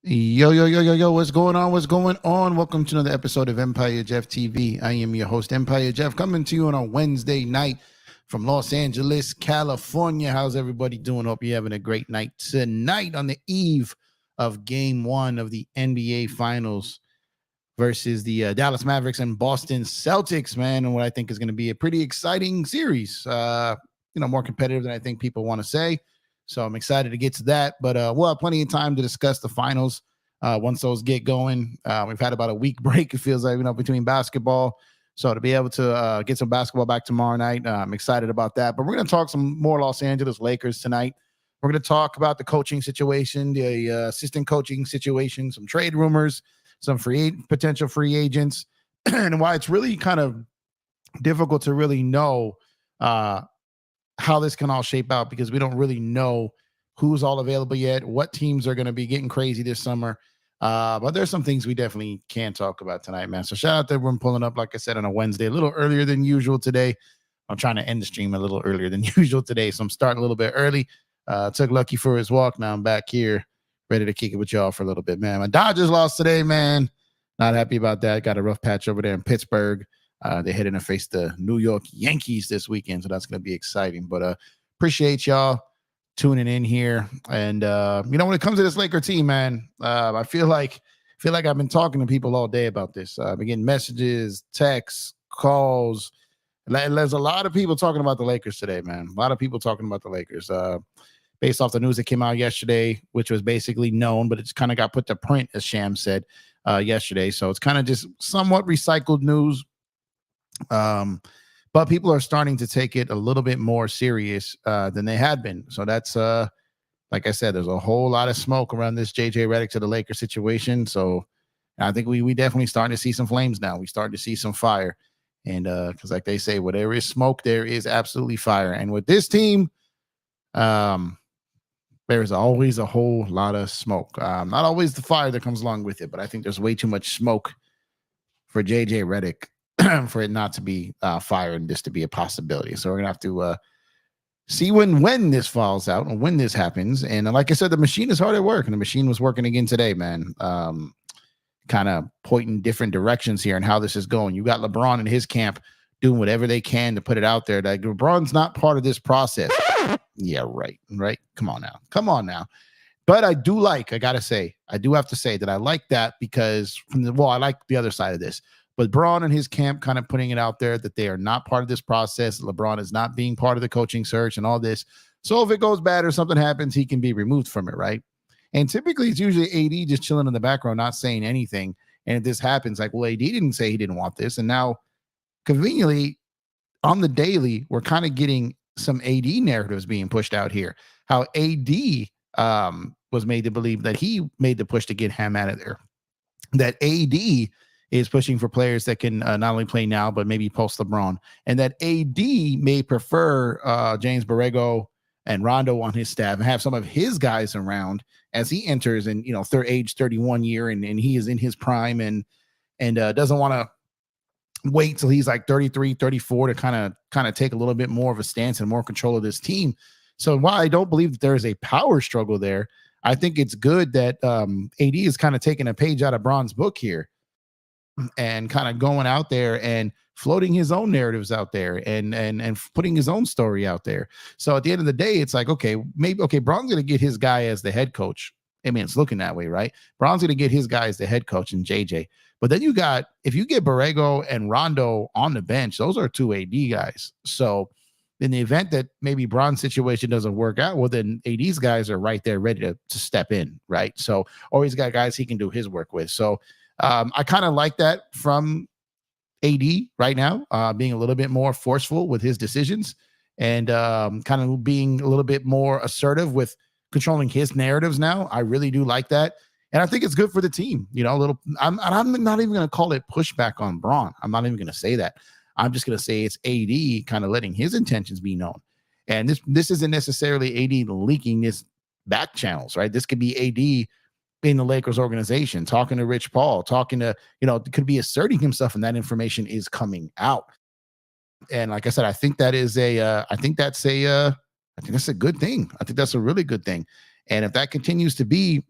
Yo, yo, yo, yo, yo, what's going on? What's going on? Welcome to another episode of Empire Jeff TV. I am your host, Empire Jeff, coming to you on a Wednesday night from Los Angeles, California. How's everybody doing? Hope you're having a great night tonight on the eve of game one of the NBA Finals versus the Dallas Mavericks and Boston Celtics, man, and what I think is going to be a pretty exciting series. More competitive than I think people want to say. So I'm excited to get to that, but we'll have plenty of time to discuss the finals once those get going. We've had about a week break, it feels like, between basketball. So to be able to get some basketball back tomorrow night, I'm excited about that. But we're going to talk some more Los Angeles Lakers tonight. We're going to talk about the coaching situation, the assistant coaching situation, some trade rumors, some potential free agents, and why it's really kind of difficult to really know how this can all shape out, because we don't really know who's all available yet, what teams are going to be getting crazy this summer. But there's some things we definitely can talk about tonight, man. So shout out to everyone pulling up, like I said, on a Wednesday, a little earlier than usual today. I'm trying to end the stream a little earlier than usual today, so I'm starting a little bit early. Took Lucky for his walk. Now I'm back here ready to kick it with y'all for a little bit, man. My Dodgers lost today, man. Not happy about that. Got a rough patch over there in Pittsburgh. They're heading to face the New York Yankees this weekend, so that's going to be exciting. But appreciate y'all tuning in here. And when it comes to this Laker team, man, I feel like I've been talking to people all day about this. I've been getting messages, texts, calls. There's a lot of people talking about the Lakers today, man. A lot of people talking about the Lakers. Based off the news that came out yesterday, which was basically known, but it's kind of got put to print, as Sham said yesterday. So it's kind of just somewhat recycled news. But people are starting to take it a little bit more serious than they had been. So that's like I said, there's a whole lot of smoke around this JJ Redick to the Lakers situation. So I think we definitely starting to see some flames now. We starting to see some fire. And because like they say, where there is smoke, there is absolutely fire. And with this team, there's always a whole lot of smoke. Not always the fire that comes along with it, but I think there's way too much smoke for JJ Redick for it not to be fire and this to be a possibility. So we're gonna have to see when this falls out and when this happens. And like I said, the machine is hard at work, and the machine was working again today, man. Kind of pointing different directions here and how this is going. You got LeBron and his camp doing whatever they can to put it out there. Like, LeBron's not part of this process. Yeah, right. Come on now. But I do have to say that I like that, because I like the other side of this. But Braun and his camp kind of putting it out there that they are not part of this process. LeBron is not being part of the coaching search and all this. So if it goes bad or something happens, he can be removed from it, right? And typically it's usually AD just chilling in the background, not saying anything. And if this happens, like, well, AD didn't say he didn't want this. And now, conveniently, on the daily, we're kind of getting some AD narratives being pushed out here. How AD was made to believe that he made the push to get him out of there. That AD is pushing for players that can not only play now, but maybe post LeBron. And that AD may prefer James Borrego and Rondo on his staff and have some of his guys around as he enters in, age 31 year, and he is in his prime and doesn't want to wait till he's like 33, 34 to kind of take a little bit more of a stance and more control of this team. So while I don't believe that there is a power struggle there, I think it's good that AD is kind of taking a page out of Bron's book here and kind of going out there and floating his own narratives out there and putting his own story out there. So at the end of the day, it's like, Bron's going to get his guy as the head coach. I mean, it's looking that way, right? Bron's going to get his guy as the head coach and JJ. But then if you get Borrego and Rondo on the bench, those are two AD guys. So in the event that maybe Bron's situation doesn't work out, well, then AD's guys are right there ready to step in, right? So, or he's got guys he can do his work with. So I kind of like that from AD right now, being a little bit more forceful with his decisions and kind of being a little bit more assertive with controlling his narratives now. I really do like that. And I think it's good for the team. I'm not even going to call it pushback on Bron. I'm not even going to say that. I'm just going to say it's AD kind of letting his intentions be known. And this isn't necessarily AD leaking this back channels, right? This could be AD in the Lakers organization, talking to Rich Paul, talking to, could be asserting himself, and that information is coming out. And like I said, I think that's a good thing. I think that's a really good thing. And if that continues to be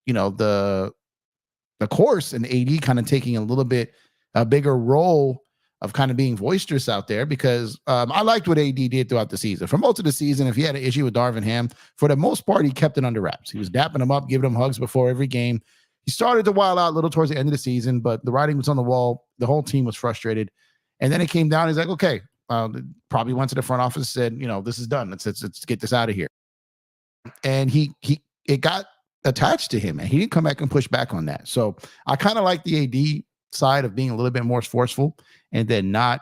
the course, and AD kind of taking a bigger role of kind of being boisterous out there, because I liked what AD did throughout the season. For most of the season, if he had an issue with Darvin Ham, for the most part, he kept it under wraps. He was dapping him up, giving him hugs before every game. He started to wild out a little towards the end of the season, but the writing was on the wall. The whole team was frustrated. And then it came down. He's like, okay, probably went to the front office, said, this is done. Let's get this out of here. And it got attached to him, and he didn't come back and push back on that. So I kind of like the AD side of being a little bit more forceful, and then not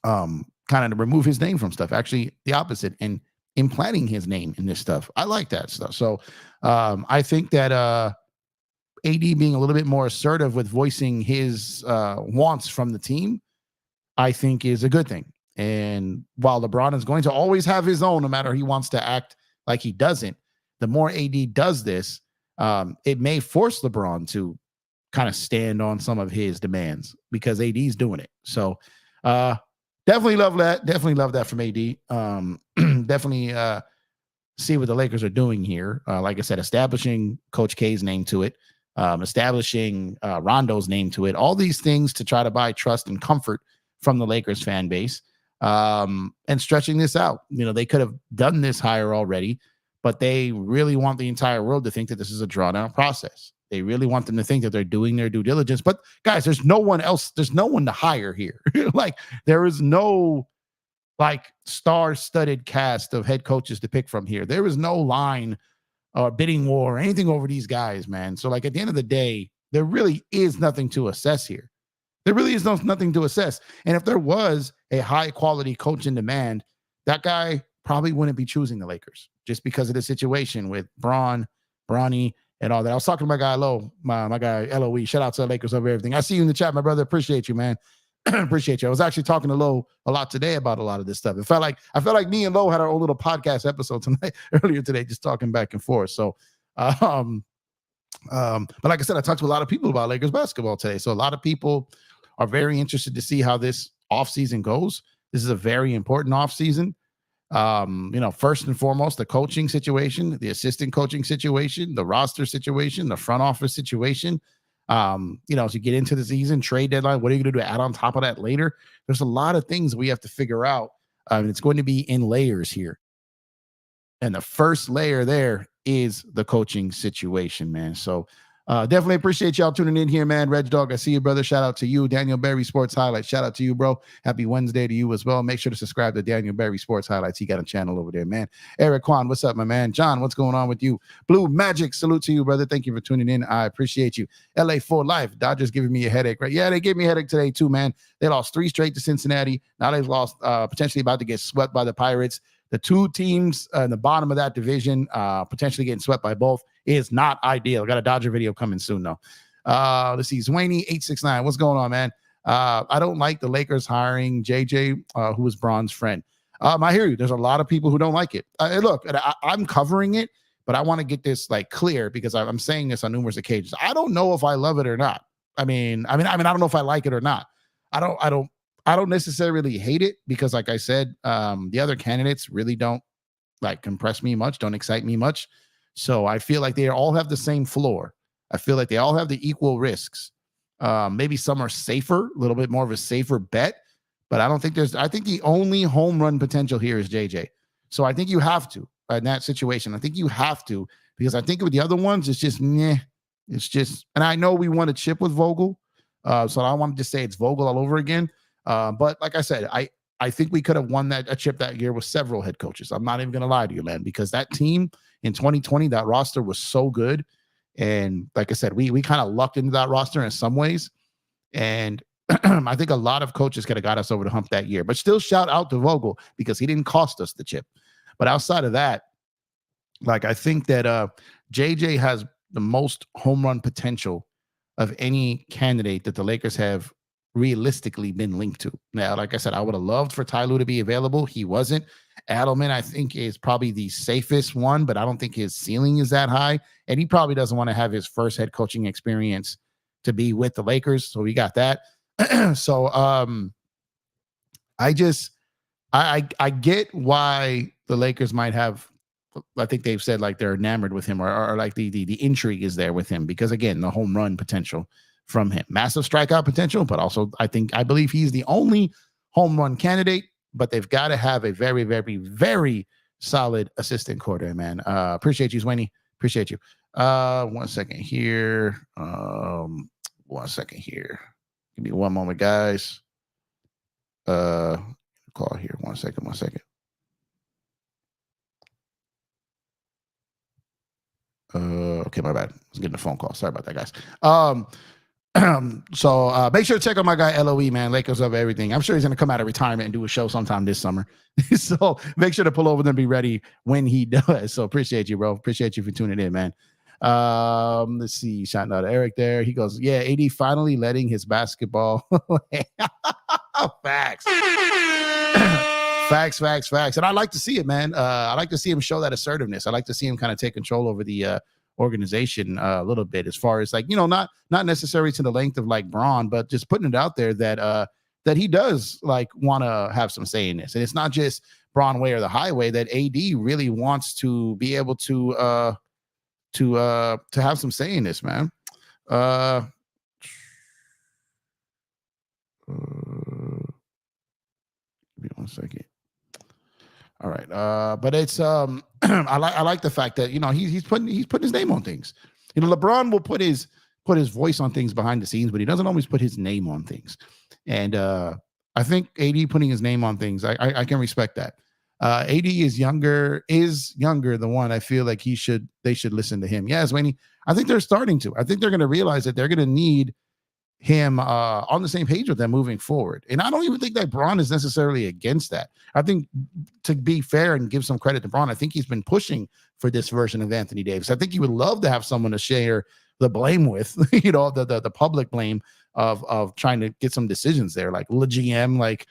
kind of to remove his name from stuff. Actually, the opposite, and implanting his name in this stuff. I like that stuff. So I think that AD being a little bit more assertive with voicing his wants from the team, I think is a good thing. And while LeBron is going to always have his own, no matter he wants to act like he doesn't, the more AD does this, it may force LeBron to kind of stand on some of his demands, because AD's doing it. So definitely love that. Definitely love that from AD. Definitely see what the Lakers are doing here. Like I said, establishing Coach K's name to it, establishing Rondo's name to it, all these things to try to buy trust and comfort from the Lakers fan base, and stretching this out. They could have done this hire already, but they really want the entire world to think that this is a drawn out process. They really want them to think that they're doing their due diligence. But guys, there's no one else. There's no one to hire here. Like, there is no star-studded cast of head coaches to pick from here. There is no line or bidding war or anything over these guys, man. So at the end of the day, there really is nothing to assess here. There really is nothing to assess. And if there was a high-quality coach in demand, that guy probably wouldn't be choosing the Lakers, just because of the situation with Bronny, and all that. I was talking to my guy Lo, my guy LOE. Shout out to the Lakers over everything. I see you in the chat, my brother. Appreciate you, man. Appreciate you. I was actually talking to Lo a lot today about a lot of this stuff. I felt like me and Lo had our own little podcast episode earlier today, just talking back and forth. So, but like I said, I talked to a lot of people about Lakers basketball today. So a lot of people are very interested to see how this offseason goes. This is a very important offseason. First and foremost, the coaching situation, the assistant coaching situation, the roster situation, the front office situation. As you get into the season, trade deadline, what are you going to do to add on top of that later? There's a lot of things we have to figure out. It's going to be in layers here. And the first layer there is the coaching situation, man. So definitely appreciate y'all tuning in here, man. Reg Dog, I see you, brother. Shout out to you. Daniel Berry Sports Highlights. Shout out to you, bro. Happy Wednesday to you as well. Make sure to subscribe to Daniel Berry Sports Highlights. He got a channel over there, man. Eric Kwan, what's up, my man? John, what's going on with you? Blue Magic, salute to you, brother. Thank you for tuning in. I appreciate you. LA for life. Dodgers giving me a headache, right? Yeah, they gave me a headache today too, man. They lost 3 straight to Cincinnati. Now they've lost, potentially about to get swept by the Pirates. The 2 teams in the bottom of that division, potentially getting swept by both, is not ideal. I got a Dodger video coming soon, though. Let's see. Zwaney869. What's going on, man? I don't like the Lakers hiring JJ, who was Braun's friend. I hear you. There's a lot of people who don't like it. Look, I'm covering it, but I want to get this clear, because I'm saying this on numerous occasions. I don't know if I love it or not. I mean, I don't know if I like it or not. I don't necessarily hate it, because like I said, the other candidates really don't impress me much, don't excite me much. So I feel like they all have the same floor. I feel like they all have the equal risks. Maybe some are safer, a little bit more of a safer bet, but I think the only home run potential here is JJ. So I think you have to, in that situation. I think you have to, because I think with the other ones, it's just, meh. It's just, and I know we won a chip with Vogel. So I wanted to say it's Vogel all over again. But like I said, I think we could have won a chip that year with several head coaches. I'm not even going to lie to you, man, because that team in 2020, that roster was so good. And like I said, we kind of lucked into that roster in some ways. And I think a lot of coaches could have got us over the hump that year. But still, shout out to Vogel, because he didn't cost us the chip. But outside of that, I think that JJ has the most home run potential of any candidate that the Lakers have realistically been linked to. Now, like I said, I would have loved for Ty Lue to be available. He wasn't. Adelman, I think, is probably the safest one, but I don't think his ceiling is that high. And he probably doesn't want to have his first head coaching experience to be with the Lakers. So we got that. So I get why the Lakers might have I think they've said like they're enamored with him, or like the intrigue is there with him because again, the home run potential from him, massive strikeout potential, but also I believe he's the only home run candidate. But they've got to have a very, very, very solid assistant coordinator, man. Appreciate you, Swaney. Appreciate you. 1 second here. 1 second here. Give me one moment, guys. Call here. 1 second. 1 second. Okay, my bad. I was getting a phone call. Sorry about that, guys. So make sure to check out my guy LOE, man. Lakers of everything. I'm sure he's gonna come out of retirement and do a show sometime this summer. So make sure to pull over and be ready when he does. So appreciate you, bro. Appreciate you for tuning in, man. Let's see. Shouting out to Eric there. He goes, yeah, AD finally letting his basketball. Facts. Facts. And I like to see it, man. I like to see him show that assertiveness. I like to see him kind of take control over the organization a little bit, as far as like, not necessarily to the length of like Braun, but just putting it out there that that he does like want to have some say in this. And it's not just Braun way or the highway, that AD really wants to be able to have some say in this, man. Give me 1 second. All right. But it's I like the fact that he's putting his name on things. LeBron will put his voice on things behind the scenes, but he doesn't always put his name on things. And I think AD putting his name on things, I can respect that. AD is younger, the one. I feel like they should listen to him. Yeah, Sweeney. I think they're starting to. I think they're going to realize that they're going to need him on the same page with them moving forward. And I don't even think that Braun is necessarily against that. I think, to be fair and give some credit to Braun, I think he's been pushing for this version of Anthony Davis. I think he would love to have someone to share the blame with, the public blame of trying to get some decisions there, like the GM, like,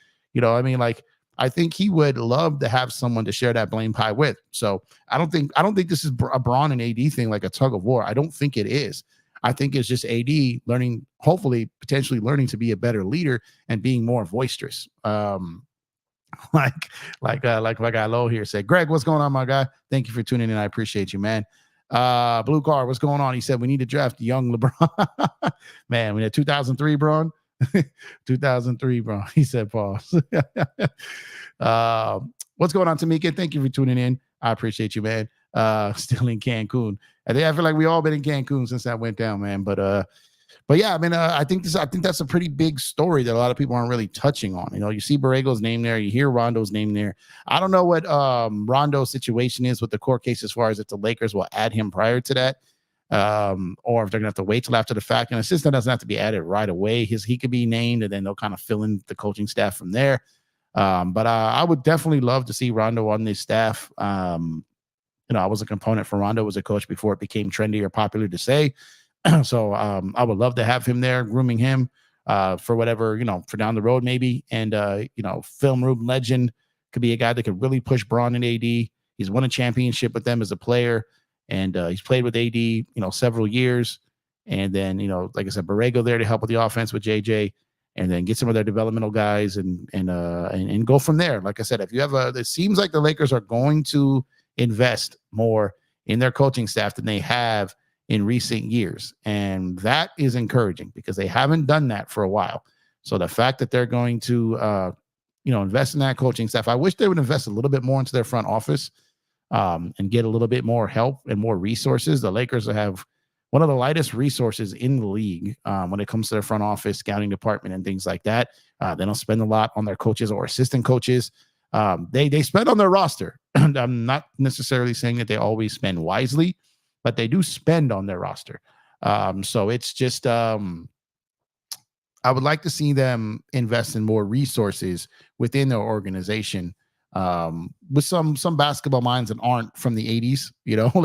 I think he would love to have someone to share that blame pie with. So I don't think this is a Braun and AD thing, like a tug of war. I don't think it is. I think it's just AD learning, hopefully, potentially learning to be a better leader and being more boisterous. Like my guy Lo here said, Greg, what's going on, my guy? Thank you for tuning in. I appreciate you, man. Blue Car, what's going on? He said we need to draft young LeBron. Man, we had 2003 Braun. 2003 Braun. He said pause. What's going on, Tamika? Thank you for tuning in. I appreciate you, man. Still in Cancun. I feel like we all been in Cancun since that went down, man. But yeah, I mean, I think that's a pretty big story that a lot of people aren't really touching on. You see Borrego's name there, you hear Rondo's name there. I don't know what Rondo's situation is with the court case, as far as if the Lakers will add him prior to that, or if they're gonna have to wait till after the fact. And assistant doesn't have to be added right away. He could be named, and then they'll kind of fill in the coaching staff from there. But I would definitely love to see Rondo on this staff. I was a component for Rondo as a coach before it became trendy or popular to say. So I would love to have him there, grooming him for whatever, for down the road maybe. And, film room legend, could be a guy that could really push Braun and AD. He's won a championship with them as a player, and he's played with AD, several years. And then, like I said, Borrego there to help with the offense with JJ, and then get some of their developmental guys and go from there. Like I said, if you have it seems like the Lakers are going to invest more in their coaching staff than they have in recent years. And that is encouraging because they haven't done that for a while. So the fact that they're going to, invest in that coaching staff, I wish they would invest a little bit more into their front office and get a little bit more help and more resources. The Lakers have one of the lightest resources in the league when it comes to their front office, scouting department, and things like that. They don't spend a lot on their coaches or assistant coaches. They spend on their roster. I'm not necessarily saying that they always spend wisely, but they do spend on their roster. So it's just, I would like to see them invest in more resources within their organization, with some basketball minds that aren't from the 80s, a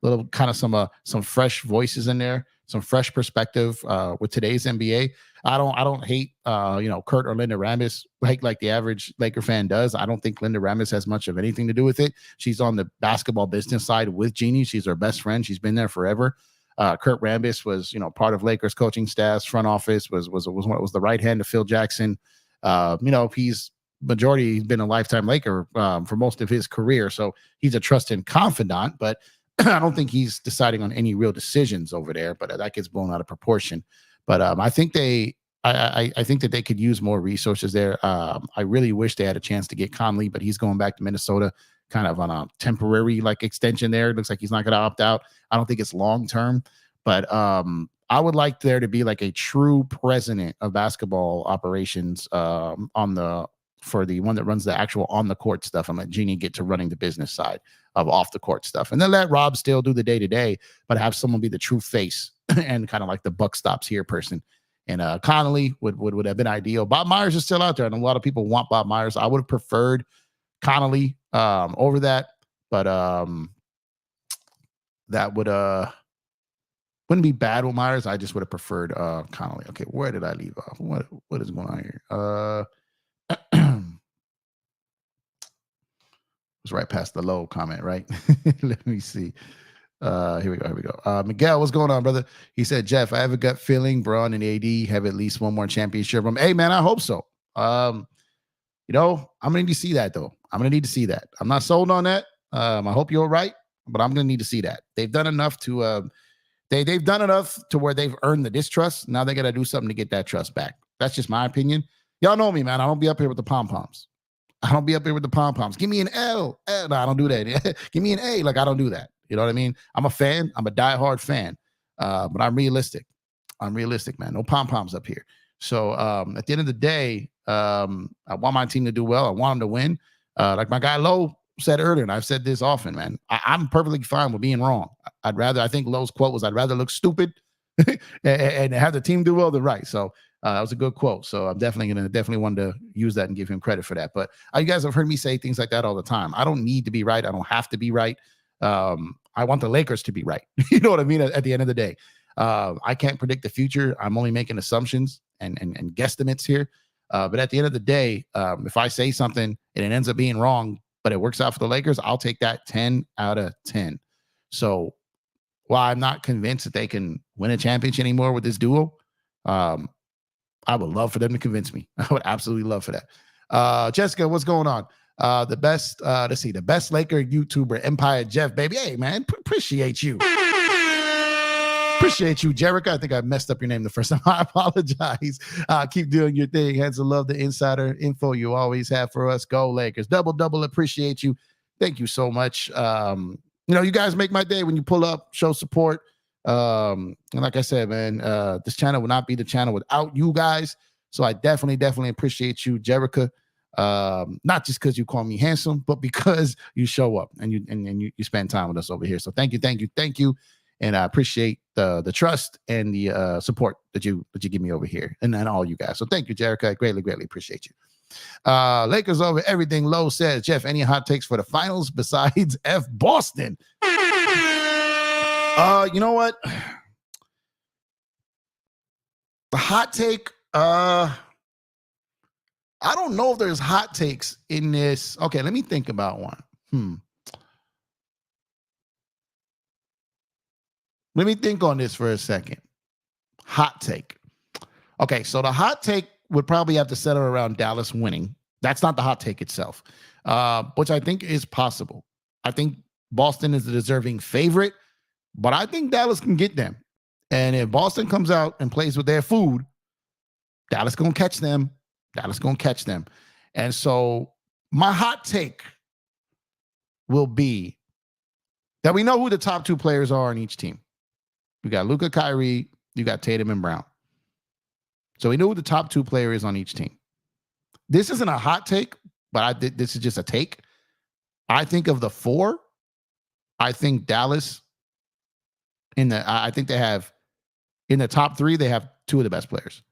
little kind of some fresh voices in there, some fresh perspective with today's NBA. I don't hate Kurt or Linda Rambis like the average Laker fan does. I don't think Linda Rambis has much of anything to do with it. She's on the basketball business side with Jeannie. She's her best friend. She's been there forever. Kurt Rambis was part of Lakers coaching staff's front office, was the right hand to Phil Jackson. He's majority, he's been a lifetime Laker for most of his career. So he's a trusted confidant, but I don't think he's deciding on any real decisions over there, but that gets blown out of proportion. But I think I think that they could use more resources there. I really wish they had a chance to get Conley, but he's going back to Minnesota kind of on a temporary like extension there. It looks like he's not going to opt out. I don't think it's long-term, but I would like there to be like a true president of basketball operations for the one that runs the actual on the court stuff, and let Jeannie get to running the business side of off the court stuff. And then let Rob still do the day-to-day, but have someone be the true face and kind of like the buck stops here person. And Connolly would have been ideal. Bob Myers is still out there, and a lot of people want Bob Myers. I would have preferred Connolly over that, but that wouldn't be bad with Myers. I just would have preferred Connolly. Okay, where did I leave off? What is going on here? Was right past the low comment, right? Let me see. Here we go. Miguel, what's going on, brother? He said, Jeff, I have a gut feeling Braun and AD have at least one more championship. Hey, man, I hope so. I'm gonna need to see that though. I'm gonna need to see that. I'm not sold on that. I hope you're right, but I'm gonna need to see that. They've done enough to they've done enough to where they've earned the distrust. Now they gotta do something to get that trust back. That's just my opinion. Y'all know me, man. I don't be up here with the pom-poms. Give me an L. No, I don't do that. Give me an A. Like, I don't do that. You know what I mean? I'm a fan. I'm a diehard fan. But I'm realistic. Man. No pom-poms up here. So at the end of the day, I want my team to do well. I want them to win. Like my guy Lowe said earlier, and I've said this often, man. I'm perfectly fine with being wrong. I think Lowe's quote was, I'd rather look stupid and have the team do well than right. So that was a good quote. So I'm definitely want to use that and give him credit for that. But you guys have heard me say things like that all the time. I don't need to be right. I don't have to be right. I want the Lakers to be right. You know what I mean? At the end of the day, I can't predict the future. I'm only making assumptions and guesstimates here. But at the end of the day, if I say something and it ends up being wrong, but it works out for the Lakers, I'll take that 10 out of 10. So while I'm not convinced that they can win a championship anymore with this duo, I would love for them to convince me. I would absolutely love for that. Jessica, what's going on? The best Laker YouTuber, Empire Jeff, baby. Hey, man, appreciate you. Appreciate you, Jericho. I think I messed up your name the first time. I apologize. Keep doing your thing. Hence, I love the insider info you always have for us. Go Lakers. Double appreciate you. Thank you so much. You guys make my day when you pull up, show support. And like I said, man, this channel would not be the channel without you guys. So I definitely appreciate you, Jericho. Not just because you call me handsome, but because you show up and you spend time with us over here. So thank you. And I appreciate the trust and the support that you give me over here, and all you guys. So thank you, Jericho. I greatly appreciate you. Lakers over everything. Low says, Jeff, any hot takes for the finals besides F Boston? You know what? The hot take, I don't know if there's hot takes in this. Okay, let me think about one. Let me think on this for a second. Hot take. Okay, so the hot take would probably have to settle around Dallas winning. That's not the hot take itself, which I think is possible. I think Boston is the deserving favorite, but I think Dallas can get them. And if Boston comes out and plays with their food, Dallas going to catch them. And so my hot take will be that we know who the top two players are on each team. You got Luka, Kyrie, you got Tatum and Brown. So we know who the top two player is on each team. This isn't a hot take, but this is just a take. I think of the four, I think Dallas I think they have in the top three, they have two of the best players.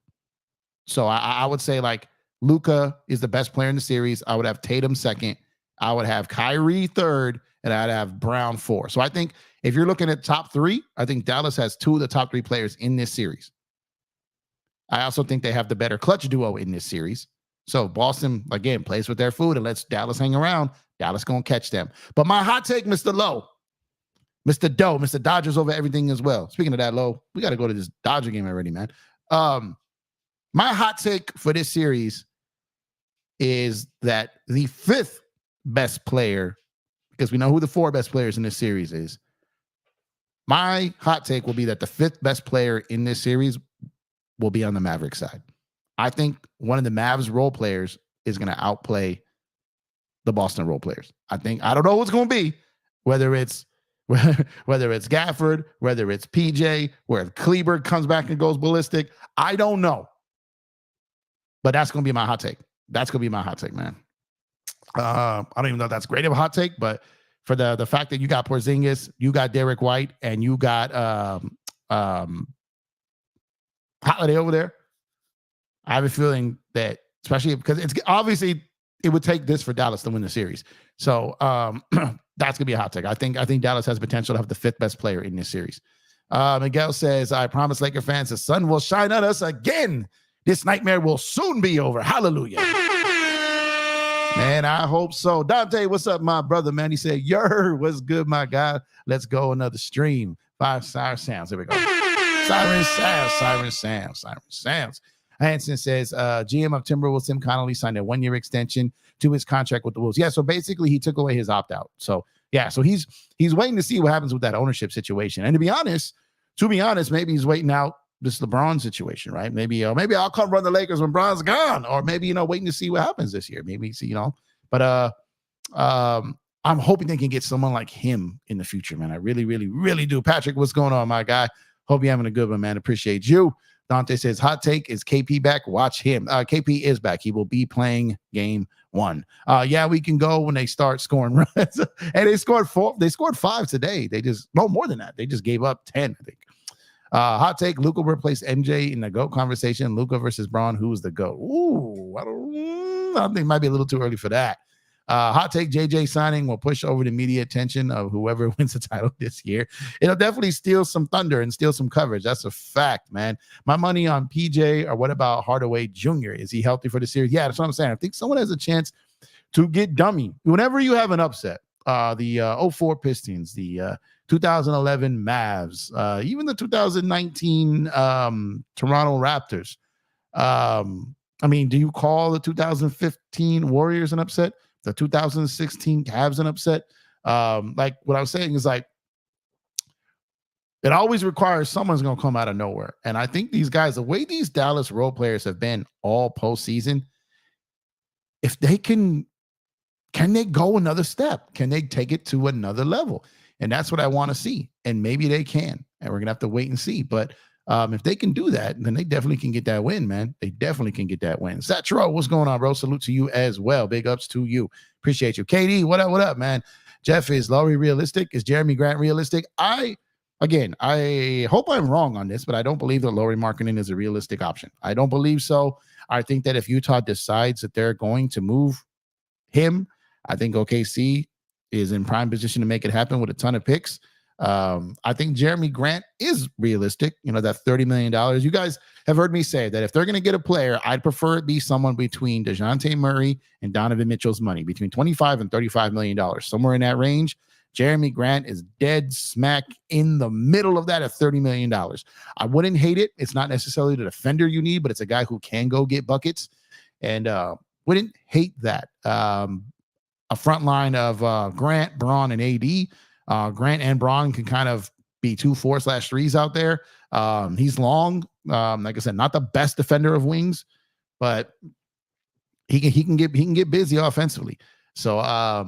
So I would say like Luka is the best player in the series. I would have Tatum second. I would have Kyrie third, and I'd have Brown four. So I think if you're looking at top three, I think Dallas has two of the top three players in this series. I also think they have the better clutch duo in this series. So Boston, again, plays with their food and lets Dallas hang around. Dallas going to catch them. But my hot take, Mr. Lowe, Mr. Doe, Mr. Dodgers over everything as well. Speaking of that, Lowe, we got to go to this Dodger game already, man. My hot take for this series is that the fifth best player, because we know who the four best players in this series is. My hot take will be that the fifth best player in this series will be on the Mavericks side. I think one of the Mavs role players is going to outplay the Boston role players. I don't know what's going to be, whether it's Gafford, whether it's PJ, where Kleber comes back and goes ballistic. I don't know. But that's going to be my hot take. That's going to be my hot take, man. I don't even know if that's great of a hot take, but for the fact that you got Porzingis, you got Derek White, and you got Holiday over there, I have a feeling that, especially because it's obviously it would take this for Dallas to win the series. So that's gonna be a hot take. I think Dallas has potential to have the fifth best player in this series. Miguel says, I promise Laker fans the sun will shine on us again. This nightmare will soon be over. Hallelujah. Man, I hope so. Dante, what's up, my brother, man? He said, what's good, my guy? Let's go another stream. 5 siren sounds. Here we go. Siren sounds. Hanson says, GM of Timberwolves, Tim Connolly, signed a 1-year extension to his contract with the Wolves. Yeah, so basically he took away his opt-out. So, yeah, so he's waiting to see what happens with that ownership situation. And to be honest, maybe he's waiting out this LeBron situation, right? Maybe I'll come run the Lakers when Bron's gone, or maybe, waiting to see what happens this year. Maybe see, but I'm hoping they can get someone like him in the future, man. I really, really, really do. Patrick, what's going on, my guy? Hope you're having a good one, man. Appreciate you. Dante says, hot take, is KP back? Watch him. KP is back. He will be playing game 1. Yeah, we can go when they start scoring runs. And they scored 4. They scored 5 today. No more than that. They just gave up 10, I think. Hot take, Luka replaced MJ in the GOAT conversation. Luka versus Braun, who's the GOAT? Ooh, I think it might be a little too early for that. Hot take, JJ signing will push over the media attention of whoever wins the title this year. It'll definitely steal some thunder and steal some coverage. That's a fact, man. My money on PJ, or what about Hardaway Jr.? Is he healthy for the series? Yeah, that's what I'm saying. I think someone has a chance to get dummy. Whenever you have an upset, the 04 Pistons, the 2011 Mavs, even the 2019 Toronto Raptors. Do you call the 2015 Warriors an upset? The 2016 Cavs an upset? Like what I was saying is like, it always requires someone's going to come out of nowhere. And I think these guys, the way these Dallas role players have been all postseason, if they can they go another step? Can they take it to another level? And that's what I want to see. And maybe they can. And we're going to have to wait and see. But if they can do that, then they definitely can get that win, man. They definitely can get that win. Satro, what's going on, bro? Salute to you as well. Big ups to you. Appreciate you. KD, what up, man? Jeff, is Laurie realistic? Is Jeremy Grant realistic? I hope I'm wrong on this, but I don't believe that Laurie Markkinen is a realistic option. I don't believe so. I think that if Utah decides that they're going to move him, I think OKC is in prime position to make it happen with a ton of picks. I think Jeremy Grant is realistic. That $30 million. You guys have heard me say that if they're going to get a player, I'd prefer it be someone between DeJounte Murray and Donovan Mitchell's money, between $25 and $35 million, somewhere in that range. Jeremy Grant is dead smack in the middle of that at $30 million. I wouldn't hate it. It's not necessarily the defender you need, but it's a guy who can go get buckets, and wouldn't hate that. A front line of Grant, Braun, and AD. Grant and Braun can kind of be 2 4/3s out there. He's long. Like I said, not the best defender of wings, but he can get busy offensively. So at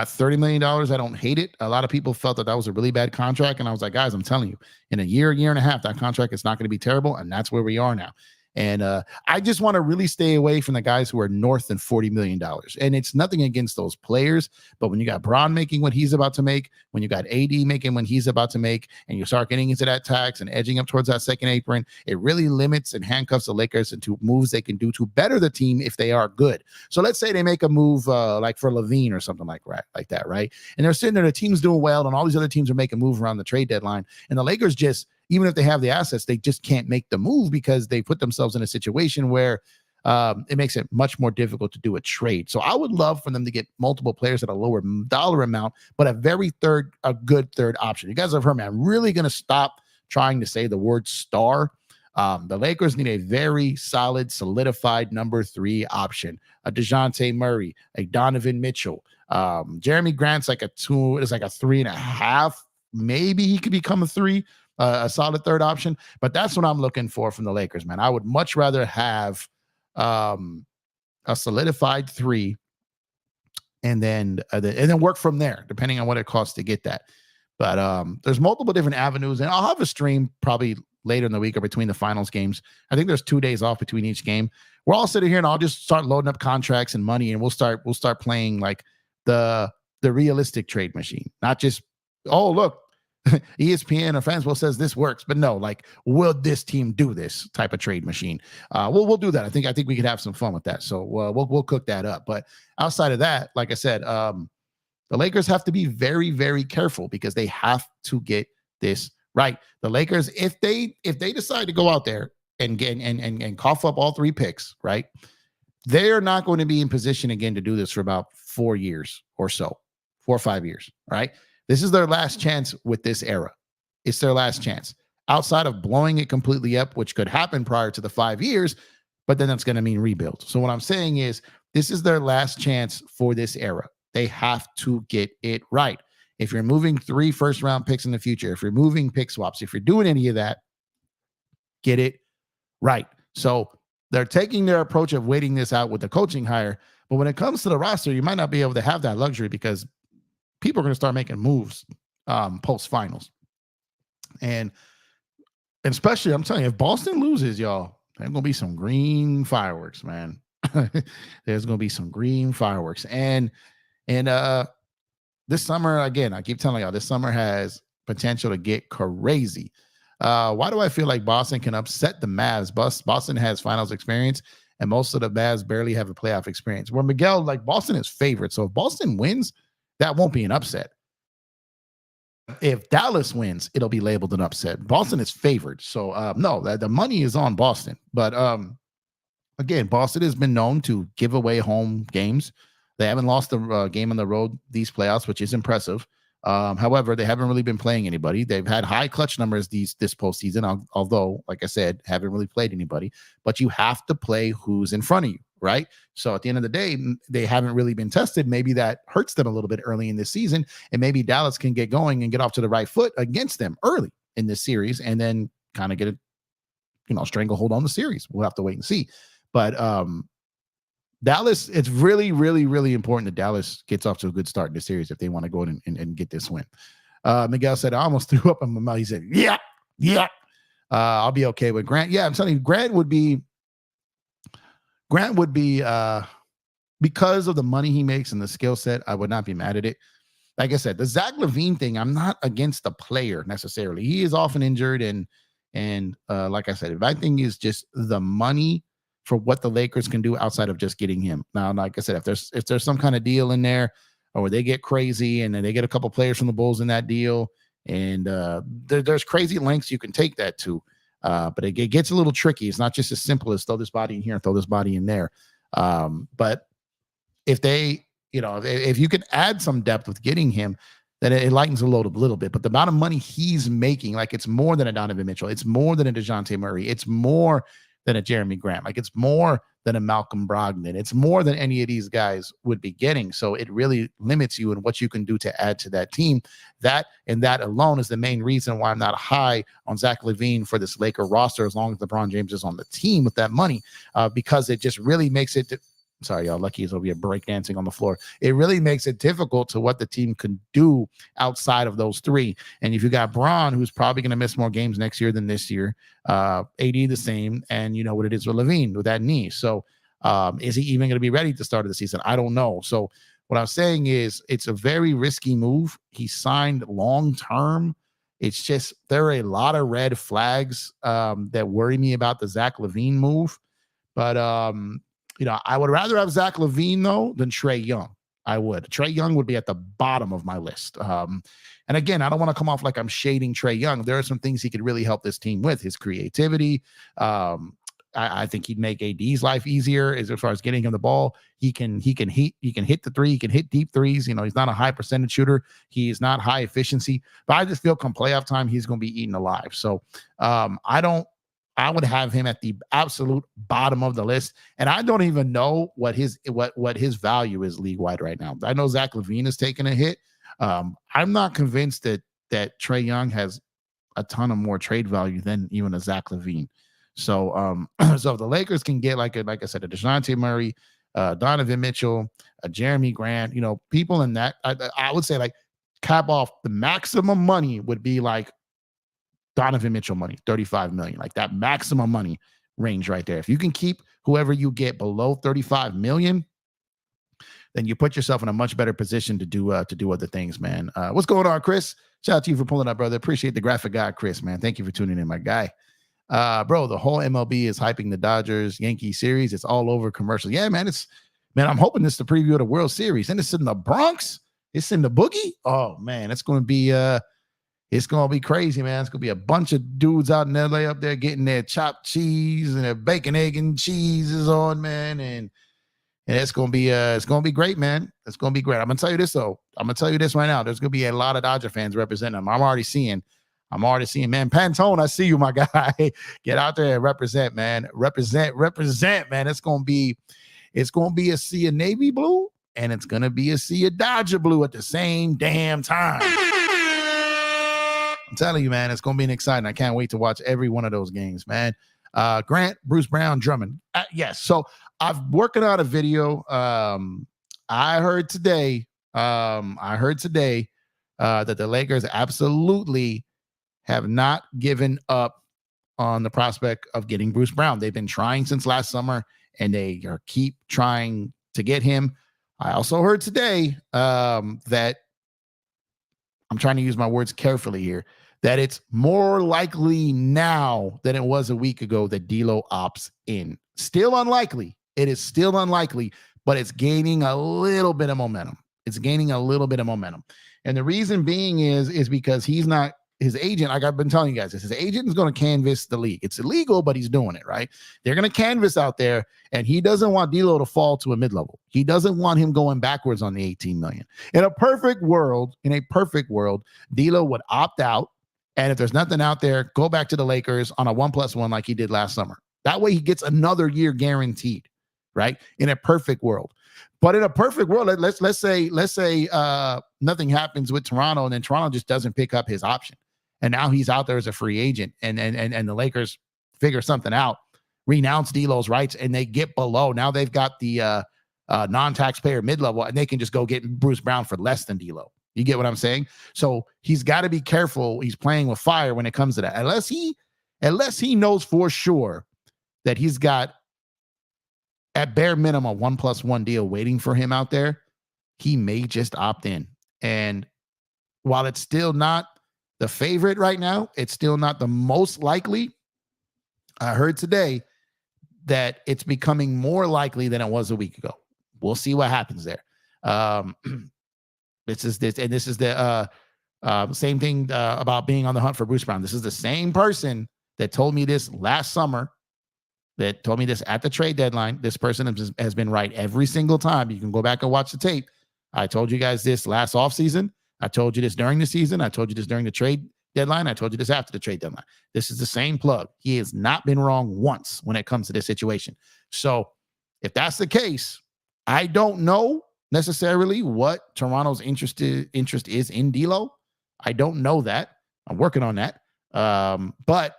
$30 million, I don't hate it. A lot of people felt that was a really bad contract, and I was like, guys, I'm telling you, in a year and a half, that contract is not going to be terrible, and that's where we are now. And I just want to really stay away from the guys who are north than $40 million. And it's nothing against those players, but when you got Braun making what he's about to make, when you got AD making what he's about to make, and you start getting into that tax and edging up towards that second apron, it really limits and handcuffs the Lakers into moves they can do to better the team if they are good. So let's say they make a move like for LaVine or something like that, right? And they're sitting there, the team's doing well, and all these other teams are making moves around the trade deadline, and the Lakers just, even if they have the assets, they just can't make the move because they put themselves in a situation where it makes it much more difficult to do a trade. So I would love for them to get multiple players at a lower dollar amount, but a good third option. You guys have heard me. I'm really going to stop trying to say the word star The Lakers need a very solid, solidified number 3 option. A DeJounte Murray, a Donovan Mitchell. Jeremy Grant's like a 2, it's like a 3.5. Maybe he could become a 3, a solid third option. But that's what I'm looking for from the Lakers, man. I would much rather have a solidified 3 and then work from there, depending on what it costs to get that. But there's multiple different avenues, and I'll have a stream probably later in the week or between the finals games. I think there's 2 days off between each game. We're all sitting here, and I'll just start loading up contracts and money, and we'll start playing like the realistic trade machine, not just, oh look, ESPN or Fansville says this works, but no, like, will this team do this type of trade machine? We'll do that. I think we could have some fun with that. So we'll cook that up. But outside of that, like I said, the Lakers have to be very, very careful because they have to get this right. The Lakers, if they decide to go out there and get and cough up all 3 picks, right, they're not going to be in position again to do this for about 4 years or so, 4 or 5 years, right? This is their last chance with this era. It's their last chance. Outside of blowing it completely up, which could happen prior to the 5 years, but then that's going to mean rebuild. So what I'm saying is this is their last chance for this era. They have to get it right. If you're moving 3 first-round picks in the future, if you're moving pick swaps, if you're doing any of that, get it right. So they're taking their approach of waiting this out with the coaching hire. But when it comes to the roster, you might not be able to have that luxury because people are going to start making moves post-finals. And especially, I'm telling you, if Boston loses, y'all, there's going to be some green fireworks, man. There's going to be some green fireworks. And this summer, again, I keep telling y'all, this summer has potential to get crazy. Why do I feel like Boston can upset the Mavs? Boston has finals experience, and most of the Mavs barely have a playoff experience. Where Miguel, like, Boston is favored. So if Boston wins, that won't be an upset. If Dallas wins, it'll be labeled an upset. Boston is favored. So no, the money is on Boston. But again, Boston has been known to give away home games. They haven't lost a game on the road these playoffs, which is impressive. However, they haven't really been playing anybody. They've had high clutch numbers this postseason, although, like I said, haven't really played anybody. But you have to play who's in front of you, right? So at the end of the day, they haven't really been tested. Maybe that hurts them a little bit early in this season, and maybe Dallas can get going and get off to the right foot against them early in this series, and then kind of get a stranglehold on the series. We'll have to wait and see. But Dallas, it's really, really, really important that Dallas gets off to a good start in the series if they want to go in and get this win. Miguel said, I almost threw up in my mouth. He said, yeah. I'll be okay with Grant. Yeah, I'm telling you, Grant would be because of the money he makes and the skill set, I would not be mad at it. Like I said, the Zach LaVine thing, I'm not against the player necessarily. He is often injured, and like I said, my thing is just the money for what the Lakers can do outside of just getting him. Now, like I said, if there's some kind of deal in there, or they get crazy and then they get a couple players from the Bulls in that deal, and there's crazy lengths you can take that to. But it gets a little tricky. It's not just as simple as throw this body in here and throw this body in there. But if they, if you can add some depth with getting him, then it lightens the load a little bit. But the amount of money he's making, like, it's more than a Donovan Mitchell. It's more than a DeJounte Murray. It's more than a Jeremy Grant. Like, it's more than a Malcolm Brogdon. It's more than any of these guys would be getting. So it really limits you in what you can do to add to that team. That alone is the main reason why I'm not high on Zach LaVine for this Laker roster, as long as LeBron James is on the team with that money, because it just really makes it sorry, y'all. Lucky is over here breakdancing on the floor. It really makes it difficult to what the team can do outside of those 3. And if you got Bron, who's probably going to miss more games next year than this year, AD the same, and you know what it is with LaVine with that knee. So is he even going to be ready at the start of the season? I don't know. So what I'm saying is it's a very risky move. He signed long-term. It's just there are a lot of red flags that worry me about the Zach LaVine move. But I would rather have Zach LaVine, though, than Trae Young. I would. Trae Young would be at the bottom of my list. And again, I don't want to come off like I'm shading Trae Young. There are some things he could really help this team with. His creativity. I think he'd make AD's life easier as far as getting him the ball. He can hit the 3. He can hit deep threes. He's not a high percentage shooter. He is not high efficiency. But I just feel come playoff time, he's going to be eaten alive. So I I would have him at the absolute bottom of the list. And I don't even know what his value is league wide right now. I know Zach LaVine is taking a hit. I'm not convinced that Trae Young has a ton of more trade value than even a Zach LaVine. So so if the Lakers can get like I said, a DeJounte Murray, Donovan Mitchell, Jeremy Grant, people in that, I would say like cap off the maximum money would be like Donovan Mitchell money, $35 million, like that maximum money range right there. If you can keep whoever you get below $35 million, then you put yourself in a much better position to do other things, man. What's going on, Chris? Shout out to you for pulling up, brother. Appreciate the graphic guy, Chris, man. Thank you for tuning in, my guy. Bro, the whole MLB is hyping the Dodgers Yankee series. It's all over commercials. Yeah, man. I'm hoping this is the preview of the World Series. And it's in the Bronx. It's in the Boogie. Oh man, it's gonna be crazy, man. It's gonna be a bunch of dudes out in LA up there getting their chopped cheese and their bacon, egg, and cheese is on, man. And it's gonna be great, man. It's gonna be great. I'm gonna tell you this though. I'm gonna tell you this right now. There's gonna be a lot of Dodger fans representing them. I'm already seeing, man. Pantone, I see you, my guy. Get out there and represent, man. Represent, man. It's gonna be a sea of navy blue, and it's gonna be a sea of Dodger blue at the same damn time. I'm telling you, man, it's gonna be exciting. I can't wait to watch every one of those games, man. Grant, Bruce Brown, Drummond. Yes. So I'm working on a video. I heard today that the Lakers absolutely have not given up on the prospect of getting Bruce Brown. They've been trying since last summer, and they keep trying to get him. I also heard today that I'm trying to use my words carefully here, that it's more likely now than it was a week ago that DLo opts in. Still unlikely. It is still unlikely, but it's gaining a little bit of momentum. And the reason being is because he's not, his agent, like I've been telling you guys, his agent is going to canvas the league. It's illegal, but he's doing it, right? They're going to canvas out there, and he doesn't want DLo to fall to a mid-level. He doesn't want him going backwards on the $18 million. In a perfect world, DLo would opt out, and if there's nothing out there, go back to the Lakers on a 1+1 like he did last summer. That way he gets another year guaranteed, right? In a perfect world. But in a perfect world, let's say nothing happens with Toronto, and then Toronto just doesn't pick up his option. And now he's out there as a free agent, and the Lakers figure something out, renounce DLo's rights, and they get below. Now they've got the non-taxpayer mid-level, and they can just go get Bruce Brown for less than DLo. You get what I'm saying? So he's got to be careful. He's playing with fire when it comes to that. Unless he knows for sure that he's got at bare minimum a 1+1 deal waiting for him out there, he may just opt in. And while it's still not the favorite right now, it's still not the most likely. I heard today that it's becoming more likely than it was a week ago. We'll see what happens there. This is the same thing about being on the hunt for Bruce Brown. This is the same person that told me this last summer, that told me this at the trade deadline. This person has been right every single time. You can go back and watch the tape. I told you guys this last offseason. I told you this during the season. I told you this during the trade deadline. I told you this after the trade deadline. This is the same plug. He has not been wrong once when it comes to this situation. So if that's the case, I don't know necessarily what Toronto's interest is in DLo. I don't know that. I'm working on that. But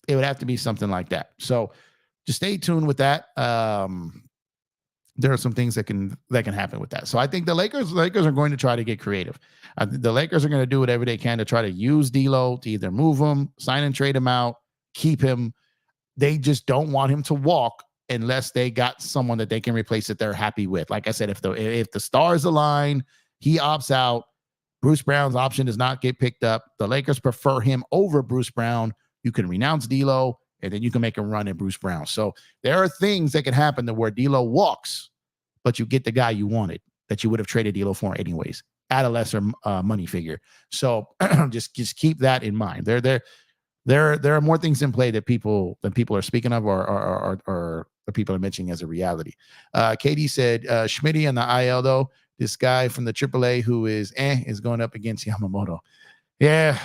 it would have to be something like that. So just stay tuned with that. There are some things that can happen with that. So I think the Lakers are going to try to get creative. The Lakers are going to do whatever they can to try to use DLo to either move him, sign and trade him out, keep him. They just don't want him to walk unless they got someone that they can replace that they're happy with. Like I said, if the stars align, he opts out, Bruce Brown's option does not get picked up, the Lakers prefer him over Bruce Brown, you can renounce DLo, and then you can make a run at Bruce Brown. So there are things that can happen to where DLo walks, but you get the guy you wanted that you would have traded DLo for anyways at a lesser money figure. So just keep that in mind. There are more things in play that people are speaking of or people are mentioning as a reality. Katie said, Schmitty on the IL though, this guy from the AAA who is going up against Yamamoto. Yeah.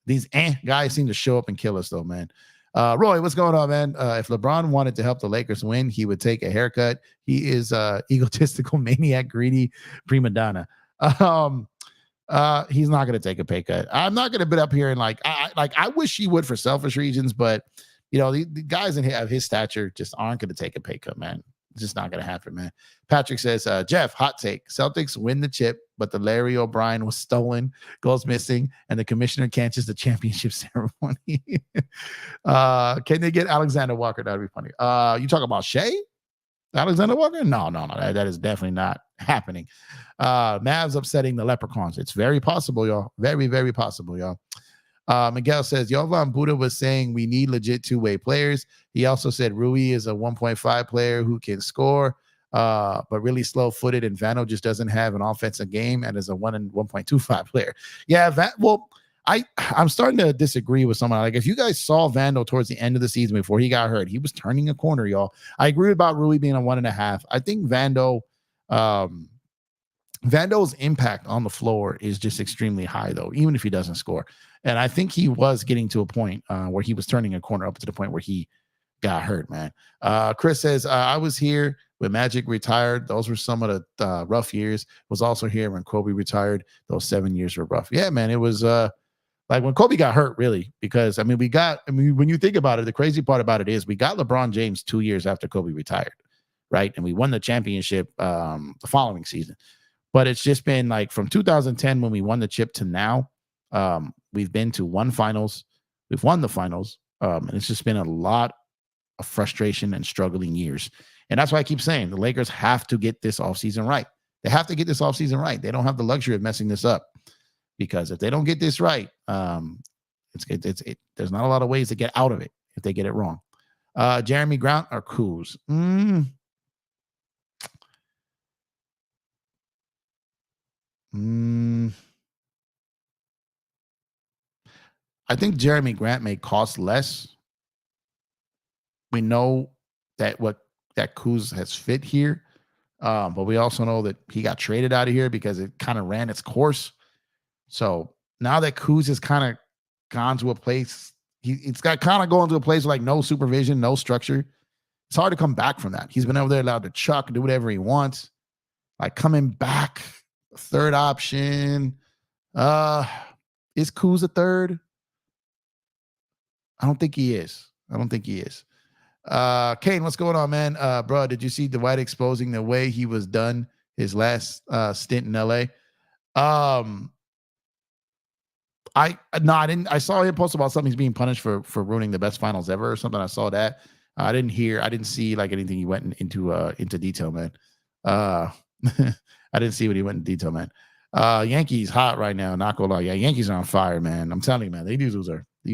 These guys seem to show up and kill us though, man. Roy, what's going on, man? If LeBron wanted to help the Lakers win, he would take a haircut. He is egotistical, maniac, greedy, prima donna. He's not going to take a pay cut. I'm not going to bid up here and I wish he would for selfish reasons, but the guys of his stature just aren't going to take a pay cut, man. It's just not going to happen, man. Patrick says, Jeff, hot take. Celtics win the chip, but the Larry O'Brien was stolen, goes missing, and the commissioner cancels the championship ceremony. Can they get Alexander Walker? That'd be funny. You talk about Shea? Alexander Walker? No. That is definitely not happening. Mavs upsetting the Leprechauns. It's very possible, y'all. Very, very possible, y'all. Miguel says, Jovan Buddha was saying we need legit two-way players. He also said Rui is a 1.5 player who can score, but really slow-footed, and Vando just doesn't have an offensive game and is a 1.25 player. Yeah, I'm starting to disagree with someone. Like, if you guys saw Vando towards the end of the season before he got hurt, he was turning a corner, y'all. I agree about Rui being a 1.5. I think Vando's impact on the floor is just extremely high, though, even if he doesn't score. And I think he was getting to a point where he was turning a corner up to the point where he got hurt, man. Chris says, I was here when Magic retired. Those were some of the rough years. Was also here when Kobe retired. Those 7 years were rough. Yeah, man, it was like when Kobe got hurt, really, because, when you think about it, the crazy part about it is we got LeBron James 2 years after Kobe retired, right? And we won the championship the following season. But it's just been like from 2010 when we won the chip to now, we've been to one finals. We've won the finals. And it's just been a lot of frustration and struggling years. And that's why I keep saying the Lakers have to get this offseason right. They have to get this offseason right. They don't have the luxury of messing this up, because if they don't get this right, there's not a lot of ways to get out of it if they get it wrong. Jeremy Grant or Kuz? I think Jeremy Grant may cost less. We know that Kuz has fit here, but we also know that he got traded out of here because it kind of ran its course. So now that Kuz has kind of gone to a place, it's got kind of going to a place with like no supervision, no structure. It's hard to come back from that. He's been over there allowed to chuck, do whatever he wants. Like coming back, third option. Is Kuz a third? I don't think he is. Kane, what's going on, man? Bro, did you see Dwight exposing the way he was done his last stint in LA? I didn't. I saw him post about something he's being punished for ruining the best finals ever or something. I saw that. I didn't see like anything he went into detail, man. I didn't see what he went in detail, man. Yankees hot right now. Not gonna lie, yeah, Yankees are on fire, man. I'm telling you, man. These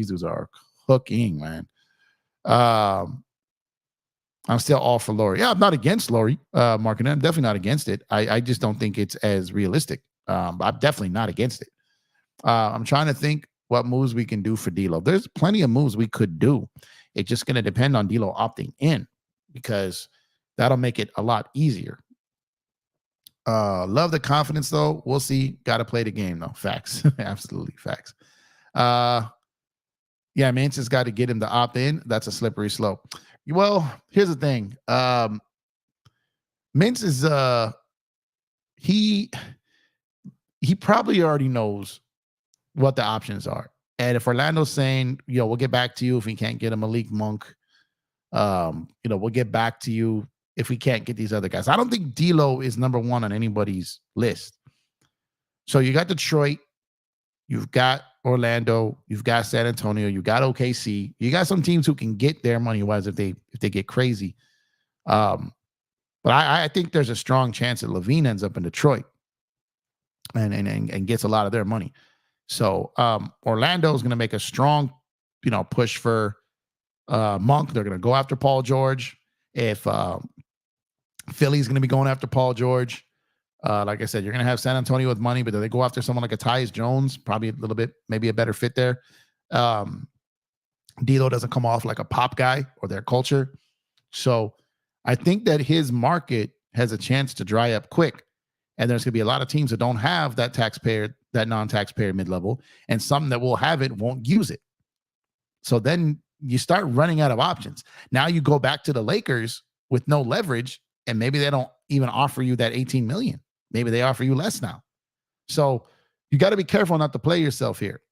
dudes are cooking, man. I'm still all for Laurie. Yeah, I'm not against Laurie marketing. I'm definitely not against it. I just don't think it's as realistic. I'm definitely not against it. I'm trying to think what moves we can do for DLo. There's plenty of moves we could do. It's just going to depend on DLo opting in, because that'll make it a lot easier. Love the confidence, though. We'll see. Got to play the game, though. Facts. Absolutely facts. Yeah, Mintz has got to get him to opt in. That's a slippery slope. Well, here's the thing. Mintz is he probably already knows what the options are. And if Orlando's saying, we'll get back to you if we can't get a Malik Monk, we'll get back to you if we can't get these other guys. I don't think DLo is number one on anybody's list. So you got Detroit, you've got Orlando, you've got San Antonio, you got OKC, you got some teams who can get their money wise if they get crazy. But I think there's a strong chance that LaVine ends up in Detroit and gets a lot of their money. So Orlando is going to make a strong, push for Monk. They're going to go after Paul George. If Philly's going to be going after Paul George, like I said, you're going to have San Antonio with money, but then they go after someone like a Tyus Jones, probably a little bit, maybe a better fit there. DLo doesn't come off like a pop guy or their culture. So I think that his market has a chance to dry up quick. And there's going to be a lot of teams that don't have that non-taxpayer mid-level, and some that will have it won't use it. So then you start running out of options. Now you go back to the Lakers with no leverage, and maybe they don't even offer you that 18 million. Maybe they offer you less now. So you got to be careful not to play yourself here.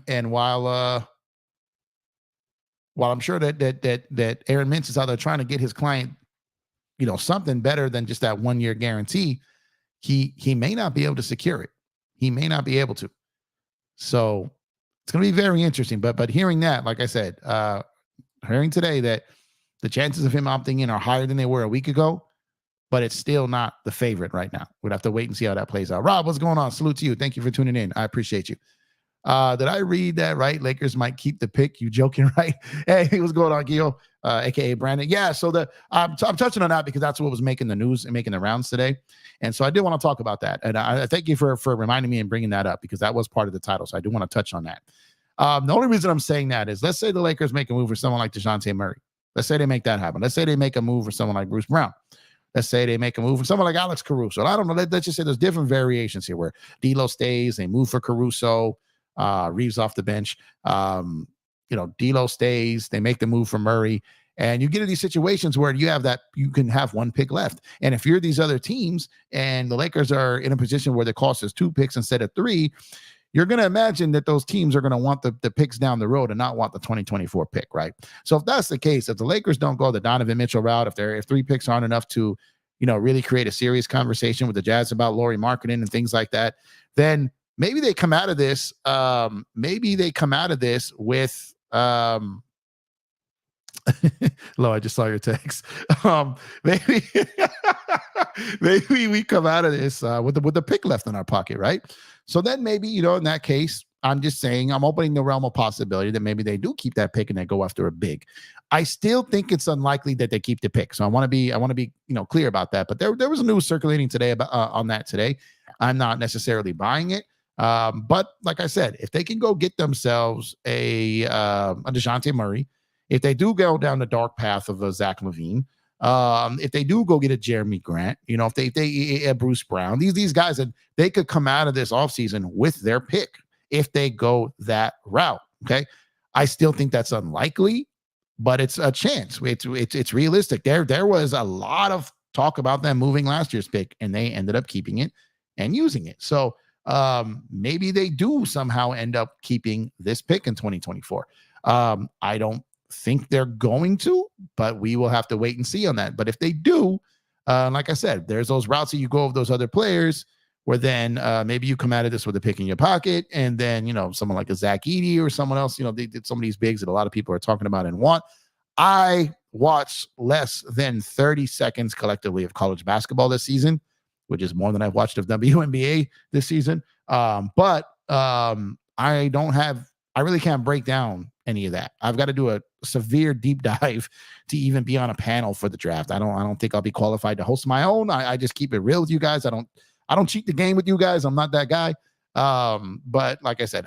And while I'm sure that Aaron Mintz is out there trying to get his client, something better than just that 1 year guarantee, he may not be able to secure it. He may not be able to. So it's going to be very interesting. But hearing that, like I said, hearing today that the chances of him opting in are higher than they were a week ago, but it's still not the favorite right now. We'd have to wait and see how that plays out. Rob, what's going on? Salute to you. Thank you for tuning in. I appreciate you. Did I read that right? Lakers might keep the pick. You joking, right? Hey, what's going on, Gio? AKA Brandon. Yeah, so I'm touching on that because that's what was making the news and making the rounds today. And so I did want to talk about that. And I thank you for reminding me and bringing that up because that was part of the title. So I do want to touch on that. The only reason I'm saying that is, let's say the Lakers make a move for someone like DeJounte Murray. Let's say they make that happen. Let's say they make a move for someone like Bruce Brown. Let's say they make a move for someone like Alex Caruso. I don't know. Let's just say there's different variations here where DLo stays, they move for Caruso, Reeves off the bench. DLo stays, they make the move for Murray. And you get to these situations where you can have one pick left. And if you're these other teams and the Lakers are in a position where the cost is 2 picks instead of 3, you're going to imagine that those teams are going to want the picks down the road and not want the 2024 pick, right? So if that's the case, if the Lakers don't go the Donovan Mitchell route, if 3 picks aren't enough to, really create a serious conversation with the Jazz about Lauri Markkanen and things like that, then maybe they come out of this. With Lo, I just saw your text. Maybe maybe we come out of this with the pick left in our pocket, right? So then maybe, in that case, I'm just saying I'm opening the realm of possibility that maybe they do keep that pick and they go after a big. I still think it's unlikely that they keep the pick. So I want to be clear about that. But there was a news circulating today about on that today. I'm not necessarily buying it. But like I said, if they can go get themselves a DeJounte Murray, if they do go down the dark path of a Zach LaVine, if they do go get a Jeremy Grant, if they Bruce Brown, these guys, that they could come out of this offseason with their pick if they go that route. Okay. I still think that's unlikely, but it's a chance. It's realistic. There was a lot of talk about them moving last year's pick, and they ended up keeping it and using it. So maybe they do somehow end up keeping this pick in 2024. I don't think they're going to, but we will have to wait and see on that. But if they do, like I said, there's those routes that you go of those other players where then maybe you come out of this with a pick in your pocket, and then someone like a Zach Edey or someone else, they did some of these bigs that a lot of people are talking about and want. I watched less than 30 seconds collectively of college basketball this season, which is more than I've watched of WNBA this season. But I really can't break down any of that. I've got to do a severe deep dive to even be on a panel for the draft. I don't think I'll be qualified to host my own. I just keep it real with you guys. I don't cheat the game with you guys. I'm not that guy. But like I said,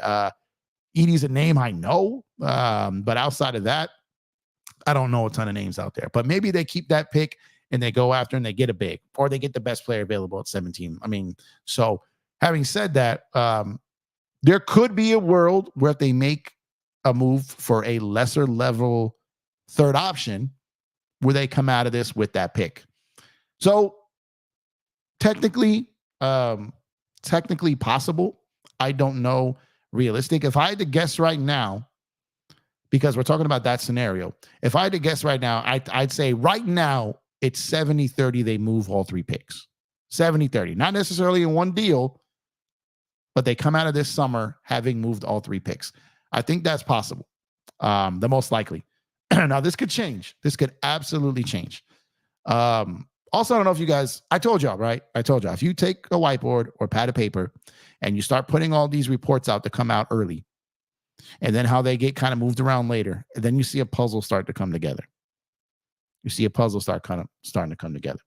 Edey's a name I know. But outside of that, I don't know a ton of names out there. But maybe they keep that pick and they go after and they get a big, or they get the best player available at 17. I mean, so having said that, there could be a world where if they make a move for a lesser level third option, where they come out of this with that pick. So technically possible. I don't know, realistic. If I had to guess right now, because we're talking about that scenario, if I had to guess right now, I'd say right now it's 70-30 they move all 3 picks. 70-30. Not necessarily in one deal, but they come out of this summer having moved all 3 picks. I think that's possible. The most likely. Now, this could change. This could absolutely change. Also, I don't know if you guys, I told y'all, right? I told y'all, if you take a whiteboard or pad of paper and you start putting all these reports out to come out early, and then how they get kind of moved around later, and then you see a puzzle start to come together. You see a puzzle starting to come together.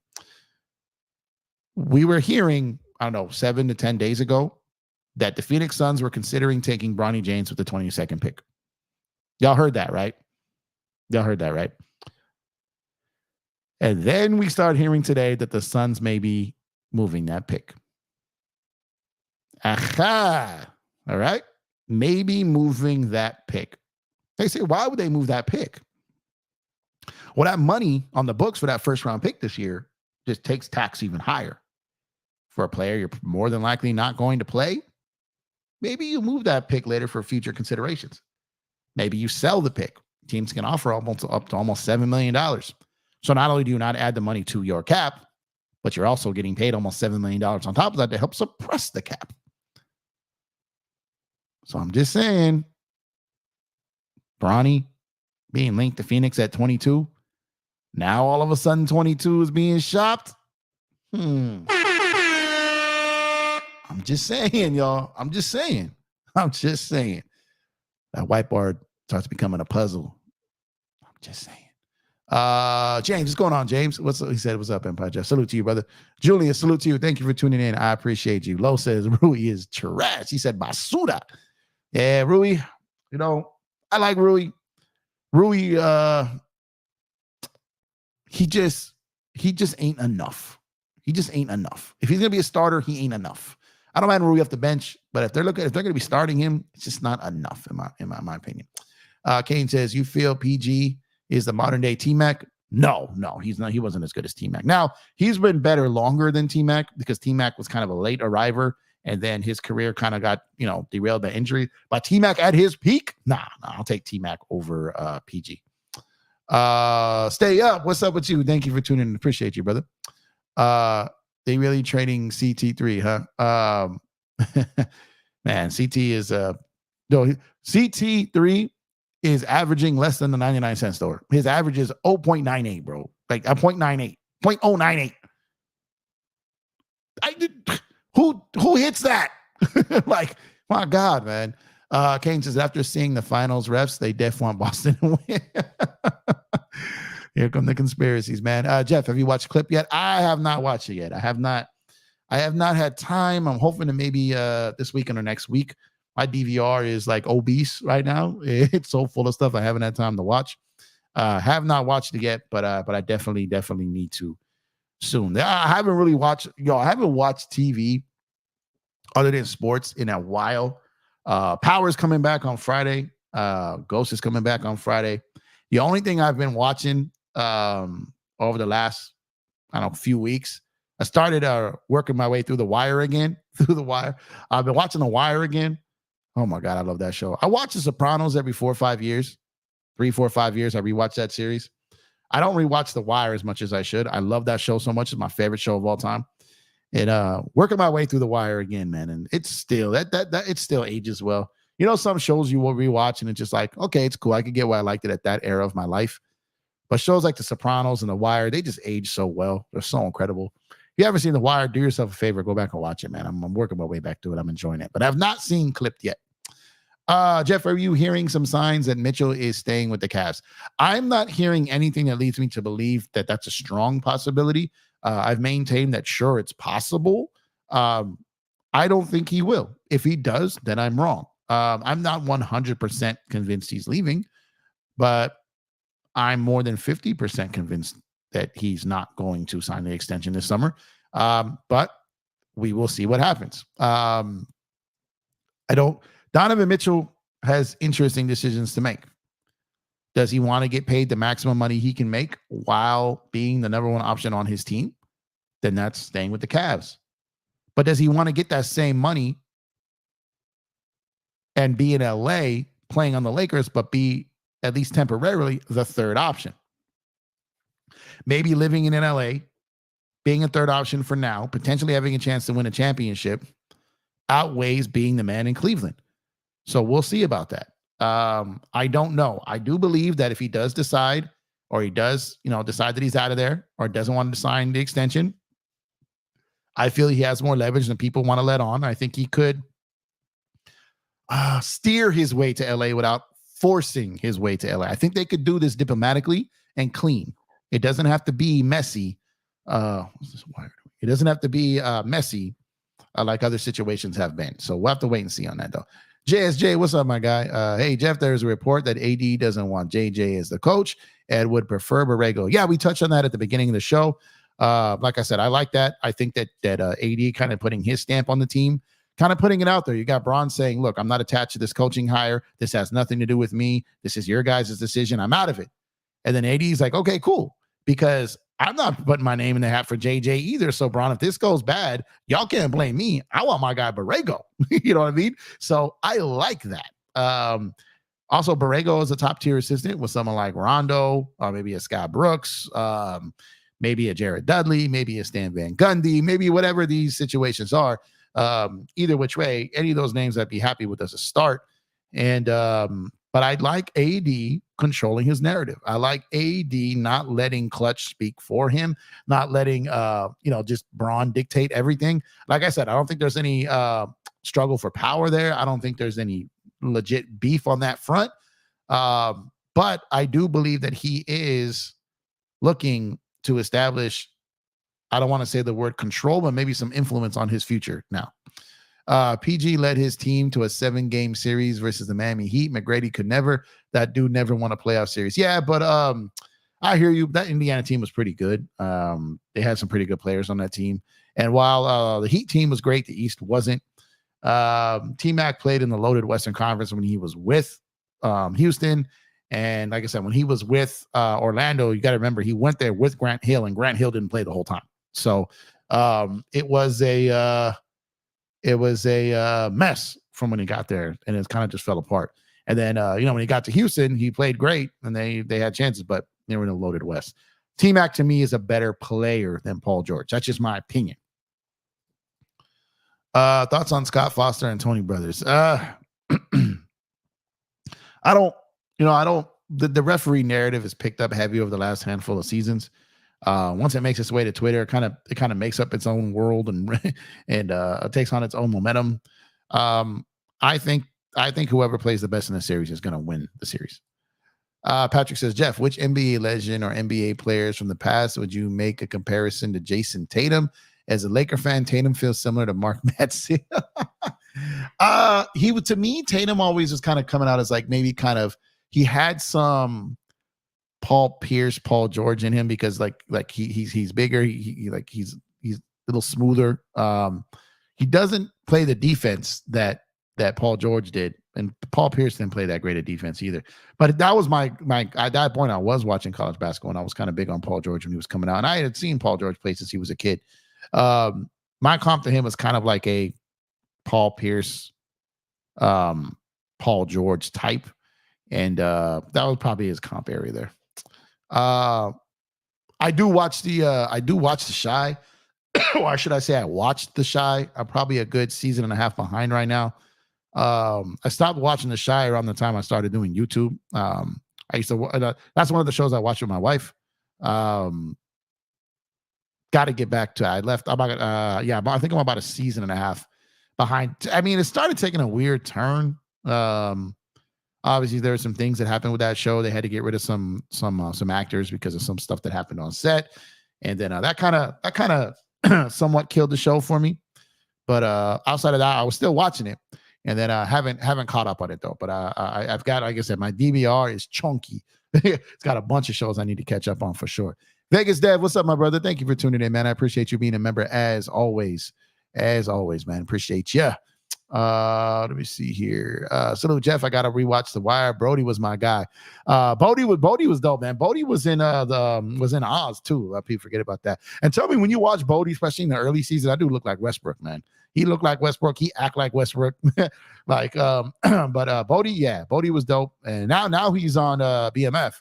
We were hearing, I don't know, 7 to 10 days ago, that the Phoenix Suns were considering taking Bronny James with the 22nd pick. Y'all heard that, right? And then we start hearing today that the Suns may be moving that pick. Aha. All right. Maybe moving that pick. They say, why would they move that pick? Well, that money on the books for that first round pick this year just takes tax even higher. For a player you're more than likely not going to play, maybe you move that pick later for future considerations. Maybe you sell the pick. Teams can offer up to almost $7 million. So not only do you not add the money to your cap, but you're also getting paid almost $7 million on top of that to help suppress the cap. So I'm just saying, Bronny being linked to Phoenix at 22. Now all of a sudden 22 is being shopped. I'm just saying, y'all. I'm just saying. That whiteboard starts becoming a puzzle. I'm just saying. James, what's going on, James? He said, what's up, Empire Jeff? Salute to you, brother. Julius, salute to you. Thank you for tuning in. I appreciate you. Lo says Rui is trash. He said basura. Yeah, Rui. I like Rui. Rui, he just ain't enough. He just ain't enough. If he's gonna be a starter, he ain't enough. I don't mind Rui off the bench, but if they're gonna be starting him, it's just not enough in my opinion. Kane says, you feel PG is the modern day T-Mac? No, he's not. He wasn't as good as T-Mac. Now, he's been better longer than T-Mac because T-Mac was kind of a late arriver, and then his career kind of got, derailed by injury. But T-Mac at his peak, nah, I'll take T-Mac over PG. Stay up. What's up with you? Thank you for tuning in. Appreciate you, brother. They really trading CT3, huh? Man, CT is CT3 is averaging less than the 99-cent store. His average is 0.98, bro. Like a 0.98, 0.098. Who hits that? Like, my God, man. Kane says, after seeing the finals refs, they def want Boston to win. Here come the conspiracies, man. Jeff, have you watched Clip yet? I have not watched it yet. I have not had time. I'm hoping to maybe this weekend or next week. My DVR is like obese right now. It's so full of stuff I haven't had time to watch. Have not watched it yet, but I definitely need to soon. I haven't really watched, I haven't watched TV other than sports in a while. Power's coming back on Friday. Ghost is coming back on Friday. The only thing I've been watching over the last, few weeks, I started working my way through The Wire again. I've been watching The Wire again. Oh my God, I love that show. I watch The Sopranos every 4 or 5 years. 3, 4, 5 years, I rewatch that series. I don't rewatch The Wire as much as I should. I love that show so much. It's my favorite show of all time. And working my way through The Wire again, man. And it's still it still ages well. Some shows you will rewatch and it's just like, okay, it's cool. I could get why I liked it at that era of my life. But shows like The Sopranos and The Wire, they just age so well. They're so incredible. If you haven't seen The Wire, do yourself a favor. Go back and watch it, man. I'm working my way back to it. I'm enjoying it. But I've not seen Clipped yet. Jeff, are you hearing some signs that Mitchell is staying with the Cavs? I'm not hearing anything that leads me to believe that that's a strong possibility. I've maintained that, sure, it's possible. I don't think he will. If he does, then I'm wrong. I'm not 100% convinced he's leaving, but I'm more than 50% convinced that he's not going to sign the extension this summer. But we will see what happens. Donovan Mitchell has interesting decisions to make. Does he want to get paid the maximum money he can make while being the number one option on his team? Then that's staying with the Cavs. But does he want to get that same money and be in LA playing on the Lakers, but be at least temporarily the third option? Maybe living in LA, being a third option for now, potentially having a chance to win a championship outweighs being the man in Cleveland. So we'll see about that. I don't know. I do believe that if he does decide, or he does, decide that he's out of there or doesn't want to sign the extension, I feel he has more leverage than people want to let on. I think he could steer his way to LA without forcing his way to LA. I think they could do this diplomatically and clean. It doesn't have to be messy. What's this wire? It doesn't have to be messy like other situations have been. So we'll have to wait and see on that, though. JSJ, what's up, my guy? Hey, Jeff, there's a report that AD doesn't want JJ as the coach and would prefer Borrego. Yeah, we touched on that at the beginning of the show. Like I said, I like that. I think that AD kind of putting his stamp on the team kind of putting it out there. You got Braun saying, look, I'm not attached to this coaching hire. This has nothing to do with me. This is your guys' decision. I'm out of it. And then AD's like, okay, cool. Because I'm not putting my name in the hat for JJ either. So, Braun, if this goes bad, y'all can't blame me. I want my guy Borrego. You know what I mean? So I like that. Also, Borrego is a top-tier assistant with someone like Rondo, or maybe a Scott Brooks, maybe a Jared Dudley, maybe a Stan Van Gundy, maybe whatever these situations are. Either which way, any of those names I'd be happy with as a start. And but I like AD controlling his narrative. I like AD not letting Clutch speak for him, not letting just Braun dictate everything. Like I said, I don't think there's any struggle for power there. I don't think there's any legit beef on that front. But I do believe that he is looking to establish, I don't want to say the word control, but maybe some influence on his future now. PG led his team to a 7-game series versus the Miami Heat. That dude never won a playoff series. Yeah, but I hear you. That Indiana team was pretty good. They had some pretty good players on that team. And while the Heat team was great, the East wasn't. T-Mac played in the loaded Western Conference when he was with Houston. And like I said, when he was with Orlando, you got to remember he went there with Grant Hill, and Grant Hill didn't play the whole time. So it was a mess from when he got there, and it kind of just fell apart. And then when he got to Houston, he played great, and they had chances, but they were in a loaded West. T-Mac to me is a better player than Paul George. That's just my opinion. Thoughts on Scott Foster and Tony Brothers? I don't. The referee narrative is picked up heavy over the last handful of seasons. Once it makes its way to Twitter, it kind of makes up its own world and takes on its own momentum. I think whoever plays the best in the series is going to win the series. Patrick says, Jeff, which NBA legend or NBA players from the past would you make a comparison to Jason Tatum? As a Laker fan, Tatum feels similar to Mark Madsen. To me, Tatum always was kind of coming out as like maybe kind of, he had some Paul Pierce, Paul George in him because like he's bigger, he's a little smoother. He doesn't play the defense that Paul George did, and Paul Pierce didn't play that great a defense either. But that was my at that point I was watching college basketball, and I was kind of big on Paul George when he was coming out, and I had seen Paul George play since he was a kid. My comp to him was kind of like a Paul Pierce, Paul George type. And that was probably his comp area there. I do watch the Shy. Or should I say I watched the Shy? I'm probably a good season and a half behind right now. I stopped watching the Shy around the time I started doing YouTube. I used to that's one of the shows I watched with my wife. Got to get back to. I left about I think I'm about a season and a half behind. I mean, it started taking a weird turn. Obviously, there were some things that happened with that show. They had to get rid of some actors because of some stuff that happened on set, and then that kind of somewhat killed the show for me. But outside of that, I was still watching it, and then haven't caught up on it though. But I've got, like I said, my DVR is chunky. It's got a bunch of shows I need to catch up on for sure. Vegas Dev, what's up, my brother? Thank you for tuning in, man. I appreciate you being a member as always. As always, man. Appreciate you. Let me see here. Salute, Jeff. I gotta rewatch The Wire. Brody was my guy. Bodie was dope, man. Bodie was in Oz too. People forget about that. And tell me, when you watch Bodie, especially in the early season, I do look like Westbrook, man. He looked like Westbrook. He act like Westbrook. But Bodie was dope. And now he's on BMF,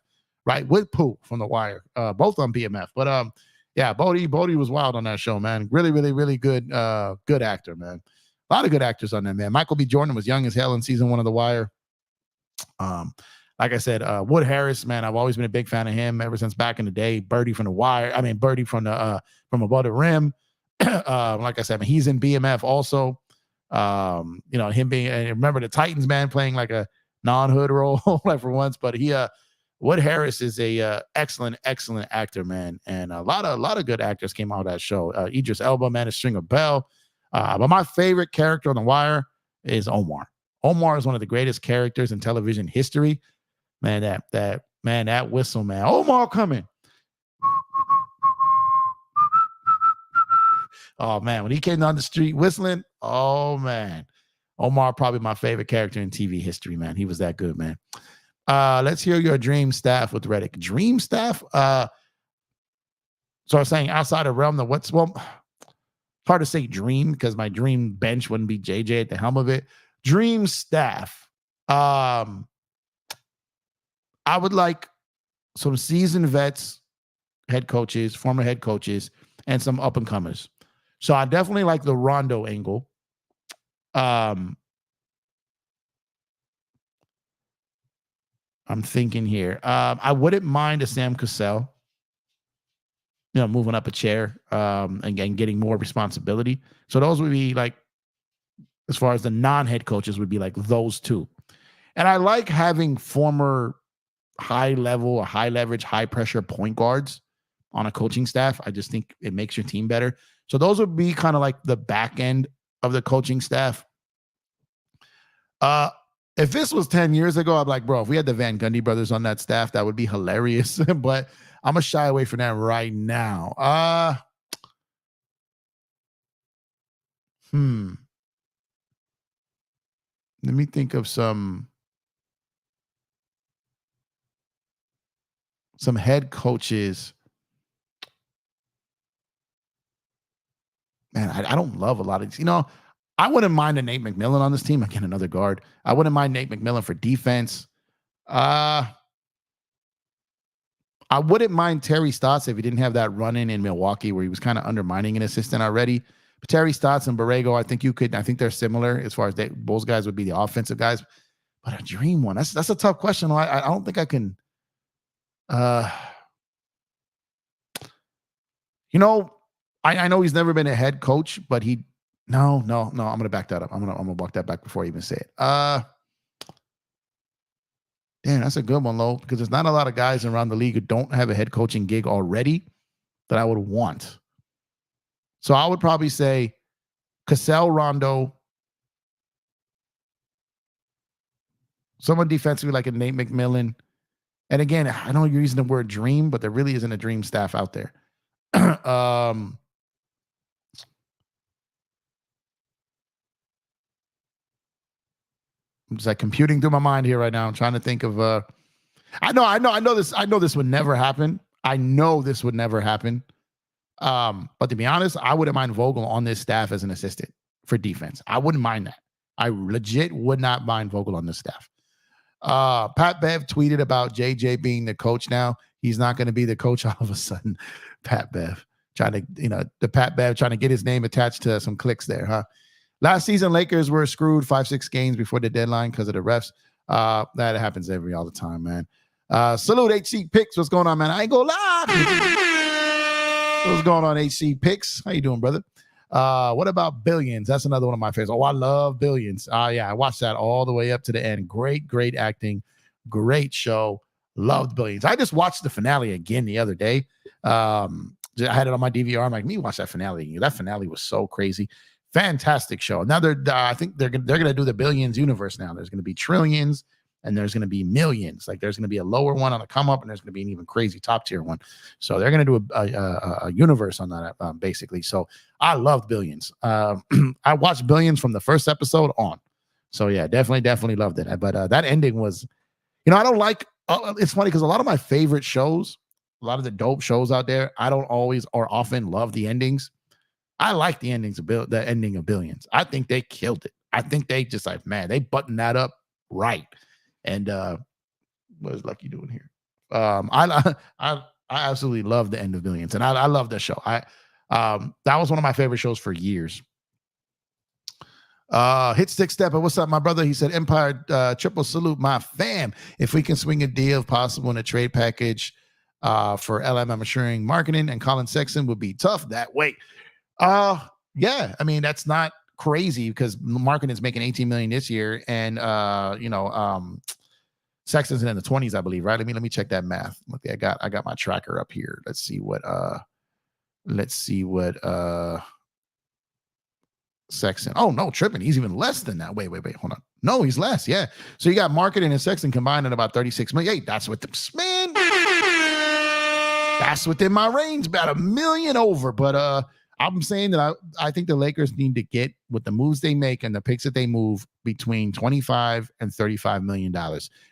right? With Pooh from The Wire. Both on BMF. But Bodie was wild on that show, man. Really, really, really good actor, man. A lot of good actors on there, man. Michael B. Jordan was young as hell in season 1 of The Wire. Like I said, Wood Harris, man, I've always been a big fan of him ever since back in the day. Birdie from The Wire. I mean, Birdie from Above the Rim. Like I said, man, he's in BMF also. Him being, and remember the Titans, man, playing like a non-hood role like for once. But Wood Harris is a excellent actor, man, and a lot of good actors came out of that show. Idris Elba, man, is Stringer Bell. But my favorite character on The Wire is Omar. Omar is one of the greatest characters in television history. Man, that whistle, man. Omar coming. Oh man, when he came down the street whistling, Oh, man. Omar, probably my favorite character in TV history, man. He was that good, man. Let's hear your dream staff with Redick. Dream staff? So I was saying outside of realm, hard to say dream because my dream bench wouldn't be JJ at the helm of it. Dream staff. I would like some seasoned vets, head coaches, former head coaches, and some up and comers. So I definitely like the Rondo angle. I'm thinking here. I wouldn't mind a Sam Cassell, moving up a chair and getting more responsibility. So those would be like, as far as the non-head coaches would be like those two. And I like having former high level, high leverage, high pressure point guards on a coaching staff. I just think it makes your team better. So those would be kind of like the back end of the coaching staff. If this was 10 years ago, I'd be like, bro, if we had the Van Gundy brothers on that staff, that would be hilarious. But I'm going to shy away from that right now. Let me think of some head coaches. Man, I don't love a lot of these. I wouldn't mind a Nate McMillan on this team. Again, another guard. I wouldn't mind Nate McMillan for defense. I wouldn't mind Terry Stotts if he didn't have that run-in Milwaukee where he was kind of undermining an assistant already. But Terry Stotts and Borrego, I think they're similar as far as those guys would be the offensive guys. But a dream one, that's a tough question. I don't think I can. I know he's never been a head coach, but no. I'm gonna back that up. I'm gonna walk that back before I even say it. Damn, that's a good one, Lo, because there's not a lot of guys around the league who don't have a head coaching gig already that I would want. So I would probably say Cassell, Rondo, someone defensively like a Nate McMillan. And again, I know you're using the word dream, but there really isn't a dream staff out there. I'm just like computing through my mind here right now. I'm trying to think of I know this would never happen. I know this would never happen. But to be honest, I wouldn't mind Vogel on this staff as an assistant for defense. I wouldn't mind that. I legit would not mind Vogel on this staff. Pat Bev tweeted about JJ being the coach now. He's not going to be the coach all of a sudden. Pat Bev trying to get his name attached to some clicks there, huh? Last season, Lakers were screwed 5-6 games before the deadline because of the refs. That happens all the time, man. Salute HC Picks. What's going on, man? I ain't gonna lie. What's going on, HC Picks? How you doing, brother? What about Billions? That's another one of my favorites. Oh, I love Billions. Yeah, I watched that all the way up to the end. Great acting. Great show. Loved Billions. I just watched the finale again the other day. I had it on my DVR. I'm like, me watch that finale. That finale was so crazy. Fantastic show. Now I think they're gonna do the Billions universe now. There's gonna be trillions and there's gonna be millions. Like there's gonna be a lower one on the come up and there's gonna be an even crazy top tier one. So they're gonna do a universe on that basically. So I loved Billions. I watched Billions from the first episode on. So yeah, definitely loved it. But that ending was, I don't like. It's funny because a lot of my favorite shows, a lot of the dope shows out there, I don't always or often love the endings. I like the ending of Billions. I think they killed it. I think they just they buttoned that up right. And what is Lucky doing here? I absolutely love the end of Billions, and I love that show. That was one of my favorite shows for years. Hit Stick Stepper, what's up, my brother? He said, Empire triple salute, my fam. If we can swing a deal, if possible, in a trade package for LMM assuring marketing and Colin Sexton would be tough that way. Yeah, I mean, that's not crazy because marketing is making 18 million this year, and Sexton's in the 20s, I believe, right? Let me check that math. Okay, I got my tracker up here. Let's see what Sexton. Oh no, tripping. He's even less than that. Wait, hold on. No, he's less. Yeah. So you got marketing and Sexton combined at about 36 million. Hey, that's what man. That's within my range, about $1 million over. But I'm saying that I think the Lakers need to get, with the moves they make and the picks that they move, between $25 and $35 million.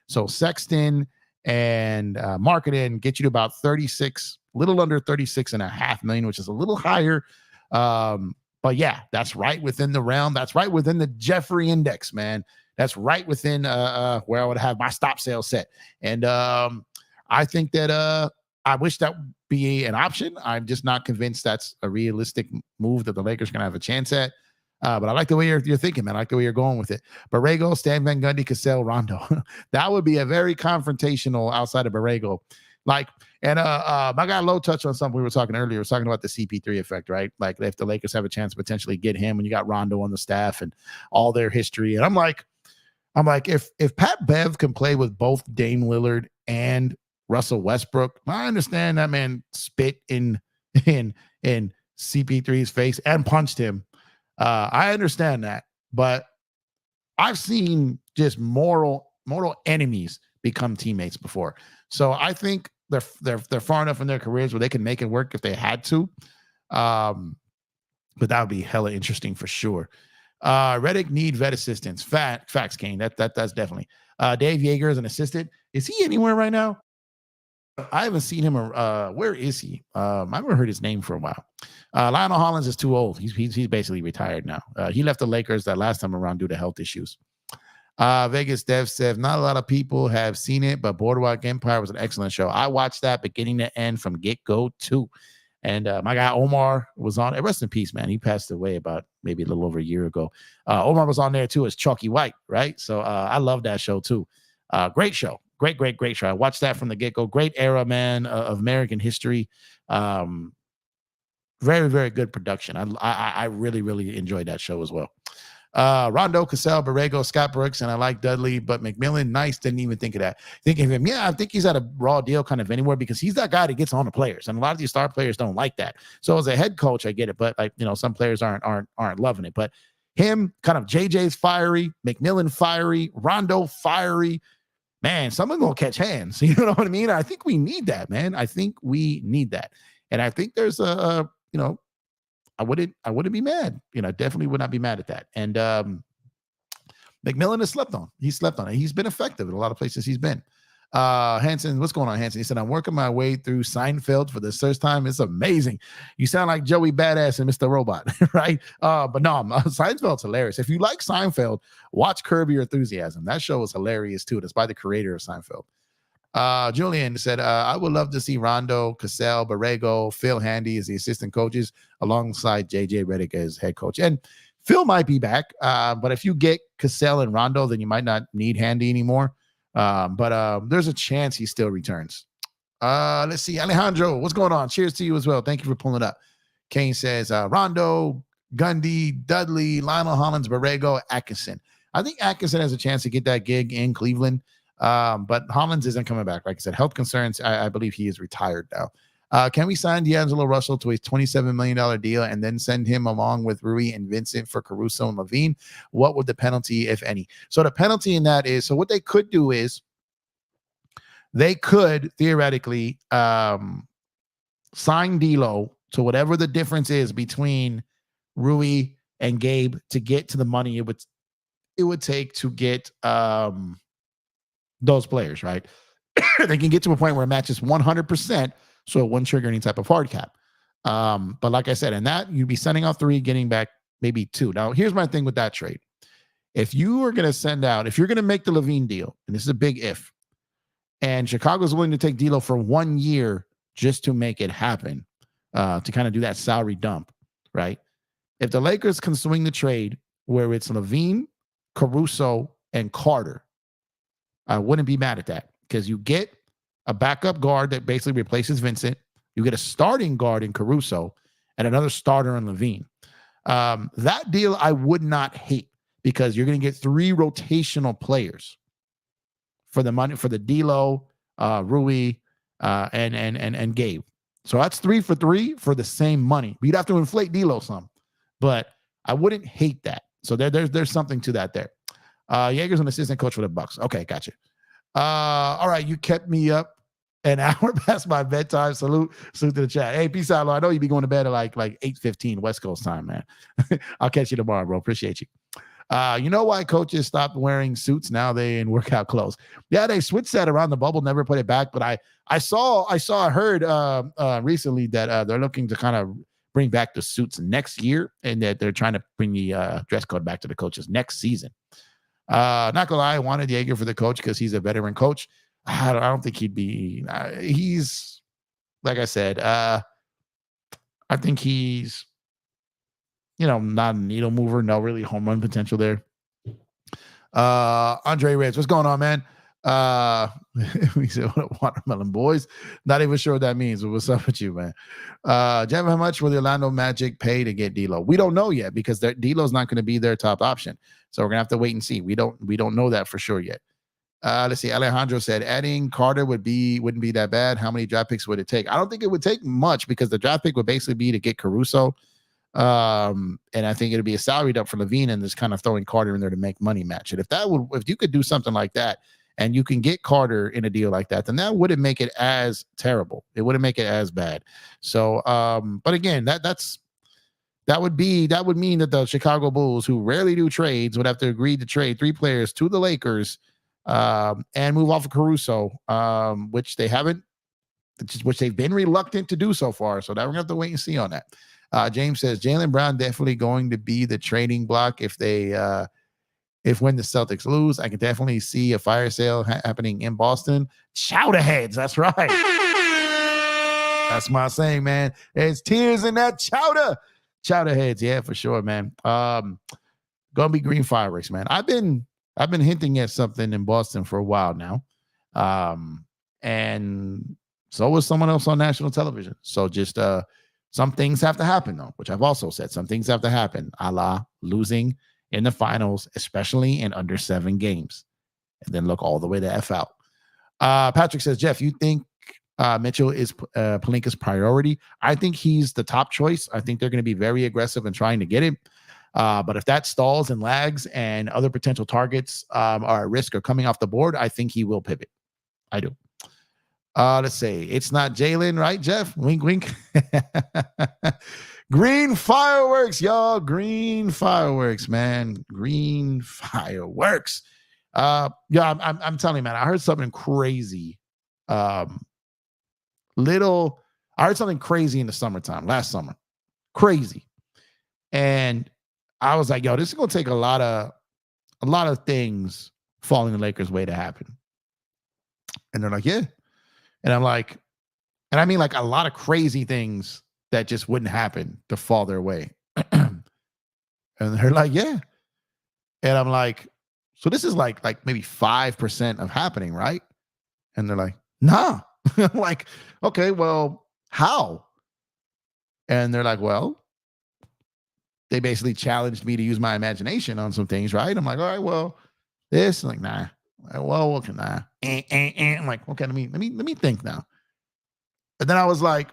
So Sexton and marketing get you to about 36, little under 36.5 million, which is a little higher. But yeah, that's right within the realm. That's right within the Jeffrey index, man. That's right within where I would have my stop sale set. And I think that I wish that would be an option. I'm just not convinced that's a realistic move that the Lakers can have a chance at. But I like the way you're thinking, man. I like the way you're going with it. Borrego, Stan Van Gundy, Cassell, Rondo. That would be a very confrontational outside of Borrego. Like, and my guy Low touched on something we were talking earlier. We were talking about the CP3 effect, right? Like, if the Lakers have a chance to potentially get him, when you got Rondo on the staff and all their history. And I'm like, if Pat Bev can play with both Dame Lillard and Russell Westbrook, I understand that man spit in CP3's face and punched him. I understand that, but I've seen just moral enemies become teammates before. So I think they're far enough in their careers where they can make it work if they had to. But that would be hella interesting for sure. Redick need vet assistance. Facts, Kane. That's definitely. Dave Yeager is an assistant. Is he anywhere right now? I haven't seen him. Where is he? I haven't heard his name for a while. Lionel Hollins is too old. He's basically retired now. He left the Lakers that last time around due to health issues. Vegas Dev said, not a lot of people have seen it, but Boardwalk Empire was an excellent show. I watched that beginning to end from get-go too. And my guy Omar was on. Rest in peace, man. He passed away about maybe a little over a year ago. Omar was on there too as Chalky White, right? So I love that show too. Great show. Great show. I watched that from the get-go. Great era, man, of American history. Very, very good production. I really enjoyed that show as well. Rondo, Cassell, Borrego, Scott Brooks, and I like Dudley, but McMillan, nice, didn't even think of that. Thinking of him, yeah, I think he's at a raw deal kind of anywhere because he's that guy that gets on the players, and a lot of these star players don't like that. So as a head coach, I get it, but some players aren't loving it. But him, kind of JJ's fiery, McMillan fiery, Rondo fiery. Man, someone's gonna catch hands. You know what I mean? I think we need that, man. I think we need that, and I think there's I wouldn't be mad. Definitely would not be mad at that. And McMillan has slept on. He slept on it. He's been effective in a lot of places he's been. Hanson, what's going on, Hanson? He said, I'm working my way through Seinfeld for the first time. It's amazing. You sound like Joey Badass and Mr. Robot, right? But no, Seinfeld's hilarious. If you like Seinfeld, watch Curb Your Enthusiasm. That show is hilarious too. It's by the creator of Seinfeld. Julian said, I would love to see Rondo, Cassell, Borrego, Phil Handy as the assistant coaches alongside JJ Redick as head coach. And Phil might be back, but if you get Cassell and Rondo, then you might not need Handy anymore. But there's a chance he still returns. Let's see. Alejandro, what's going on? Cheers to you as well. Thank you for pulling up. Kane says, Rondo, Gundy, Dudley, Lionel Hollins, Borrego, Atkinson. I think Atkinson has a chance to get that gig in Cleveland. But Hollins isn't coming back. Like I said, health concerns. I believe he is retired now. Can we sign D'Angelo Russell to a $27 million deal and then send him along with Rui and Vincent for Caruso and LaVine? What would the penalty, if any? So the penalty in that is, so what they could do is they could theoretically sign D'Lo to whatever the difference is between Rui and Gabe to get to the money it would take to get those players, right? They can get to a point where it matches 100%, so it wouldn't trigger any type of hard cap. But like I said, in that, you'd be sending out 3, getting back maybe 2. Now, here's my thing with that trade. If you are going to send out, if you're going to make the LaVine deal, and this is a big if, and Chicago's willing to take D'Lo for 1 year just to make it happen, to kind of do that salary dump, right? If the Lakers can swing the trade where it's LaVine, Caruso, and Carter, I wouldn't be mad at that because you get a backup guard that basically replaces Vincent. You get a starting guard in Caruso and another starter in LaVine. That deal I would not hate because you're going to get 3 rotational players for the money for the D'Lo, Rui, and Gabe. So that's 3 for 3 for the same money. You'd have to inflate D'Lo some, but I wouldn't hate that. So there's something to that there. Yeager's an assistant coach for the Bucks. Okay, gotcha. All right, you kept me up An hour past my bedtime. Salute to the chat. Hey, peace out, Lo. I know you be going to bed at like 8:15 West Coast time, man. I'll catch you tomorrow, bro. Appreciate you. You know why coaches stopped wearing suits? Now they in workout clothes. Yeah, they switched that around the bubble, never put it back. But I heard recently that they're looking to kind of bring back the suits next year, and that they're trying to bring the dress code back to the coaches next season. Not gonna lie, I wanted Jaeger for the coach because he's a veteran coach. I don't think he'd be. He's like I said. I think he's, not a needle mover. No really home run potential there. Andre Reyes, what's going on, man? We said watermelon boys. Not even sure what that means. But what's up with you, man? Jeff, how much will the Orlando Magic pay to get DLo? We don't know yet because DLo's not going to be their top option. So we're gonna have to wait and see. We don't know that for sure yet. Let's see. Alejandro said adding Carter wouldn't be that bad. How many draft picks would it take? I don't think it would take much because the draft pick would basically be to get Caruso. And I think it'd be a salary up for LaVine and just kind of throwing Carter in there to make money match it. If you could do something like that and you can get Carter in a deal like that, then that wouldn't make it as terrible. It wouldn't make it as bad. So, but again, that would mean that the Chicago Bulls, who rarely do trades, would have to agree to trade 3 players to the Lakers, and move off of Caruso, which they haven't, which they've been reluctant to do so far. So that we're gonna have to wait and see on that. James says Jaylen Brown definitely going to be the trading block if when the Celtics lose. I can definitely see a fire sale happening in Boston. Chowder heads, that's right. That's my saying, man. There's tears in that chowder. Chowder heads, yeah, for sure, man. Gonna be green fireworks, man. I've been hinting at something in Boston for a while now. And so was someone else on national television. So just some things have to happen, though, which I've also said. Some things have to happen, a la losing in the finals, especially in under 7 games. And then look all the way to F out. Patrick says, Jeff, you think Mitchell is Pelinka's priority? I think he's the top choice. I think they're going to be very aggressive in trying to get him. But if that stalls and lags and other potential targets are at risk or coming off the board, I think he will pivot. I do. Let's say it's not Jaylen, right, Jeff? Wink, wink. Green fireworks, y'all. Green fireworks, man. Green fireworks. Yeah, I'm telling you, man. I heard something crazy. I heard something crazy in the summertime, last summer. Crazy. And I was like, yo, this is gonna take a lot of things falling the Lakers' way to happen. And they're like, yeah. And I'm like, and I mean like a lot of crazy things that just wouldn't happen to fall their way. And they're like, yeah. And I'm like, so this is like maybe 5% of happening, right? And they're like, nah. I'm like, okay, well, how? And they're like, well, they basically challenged me to use my imagination on some things, right? I'm like, all right, well, this, I'm like, nah. Well, what can I? I'm like, okay, let me think now. And then I was like,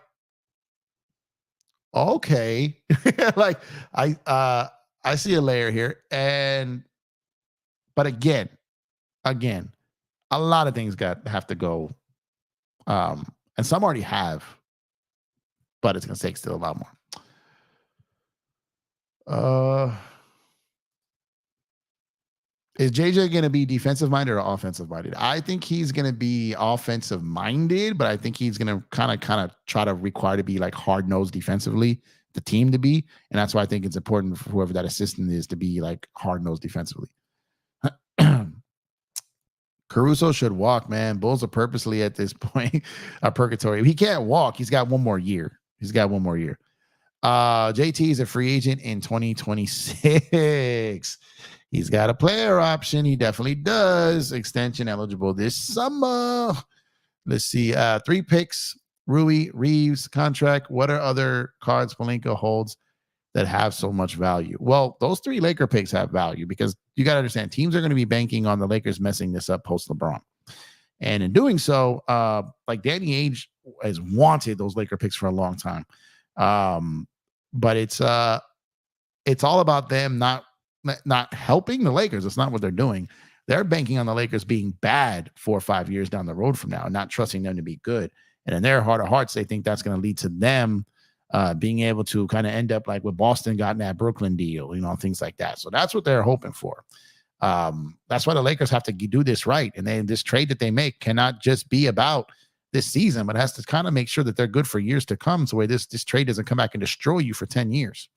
okay, like I see a layer here, but again, a lot of things have to go, and some already have, but it's gonna take still a lot more. Is JJ going to be defensive-minded or offensive-minded? I think he's going to be offensive-minded, but I think he's going to kind of try to require to be like hard-nosed defensively, the team to be. And that's why I think it's important for whoever that assistant is to be like hard-nosed defensively. Caruso should walk, man. Bulls are purposely at this point a purgatory. He can't walk. He's got one more year. JT is a free agent in 2026. He's got a player option. He definitely does. Extension eligible this summer. Let's see. 3 picks. Rui, Reeves, contract. What are other cards Pelinka holds that have so much value? Well, those 3 Laker picks have value because you got to understand teams are going to be banking on the Lakers messing this up post LeBron. And in doing so, like Danny Ainge has wanted those Laker picks for a long time. But it's all about them not helping the Lakers. It's not what they're doing. they're banking on the Lakers being bad 4 or 5 years down the road from now and not trusting them to be good. And in their heart of hearts, they think that's going to lead to them being able to kind of end up like what Boston got in that Brooklyn deal, things like that. So that's what they're hoping for. That's why the Lakers have to do this right. And then this trade that they make cannot just be about this season, but has to kind of make sure that they're good for years to come. So where this trade doesn't come back and destroy you for 10 years.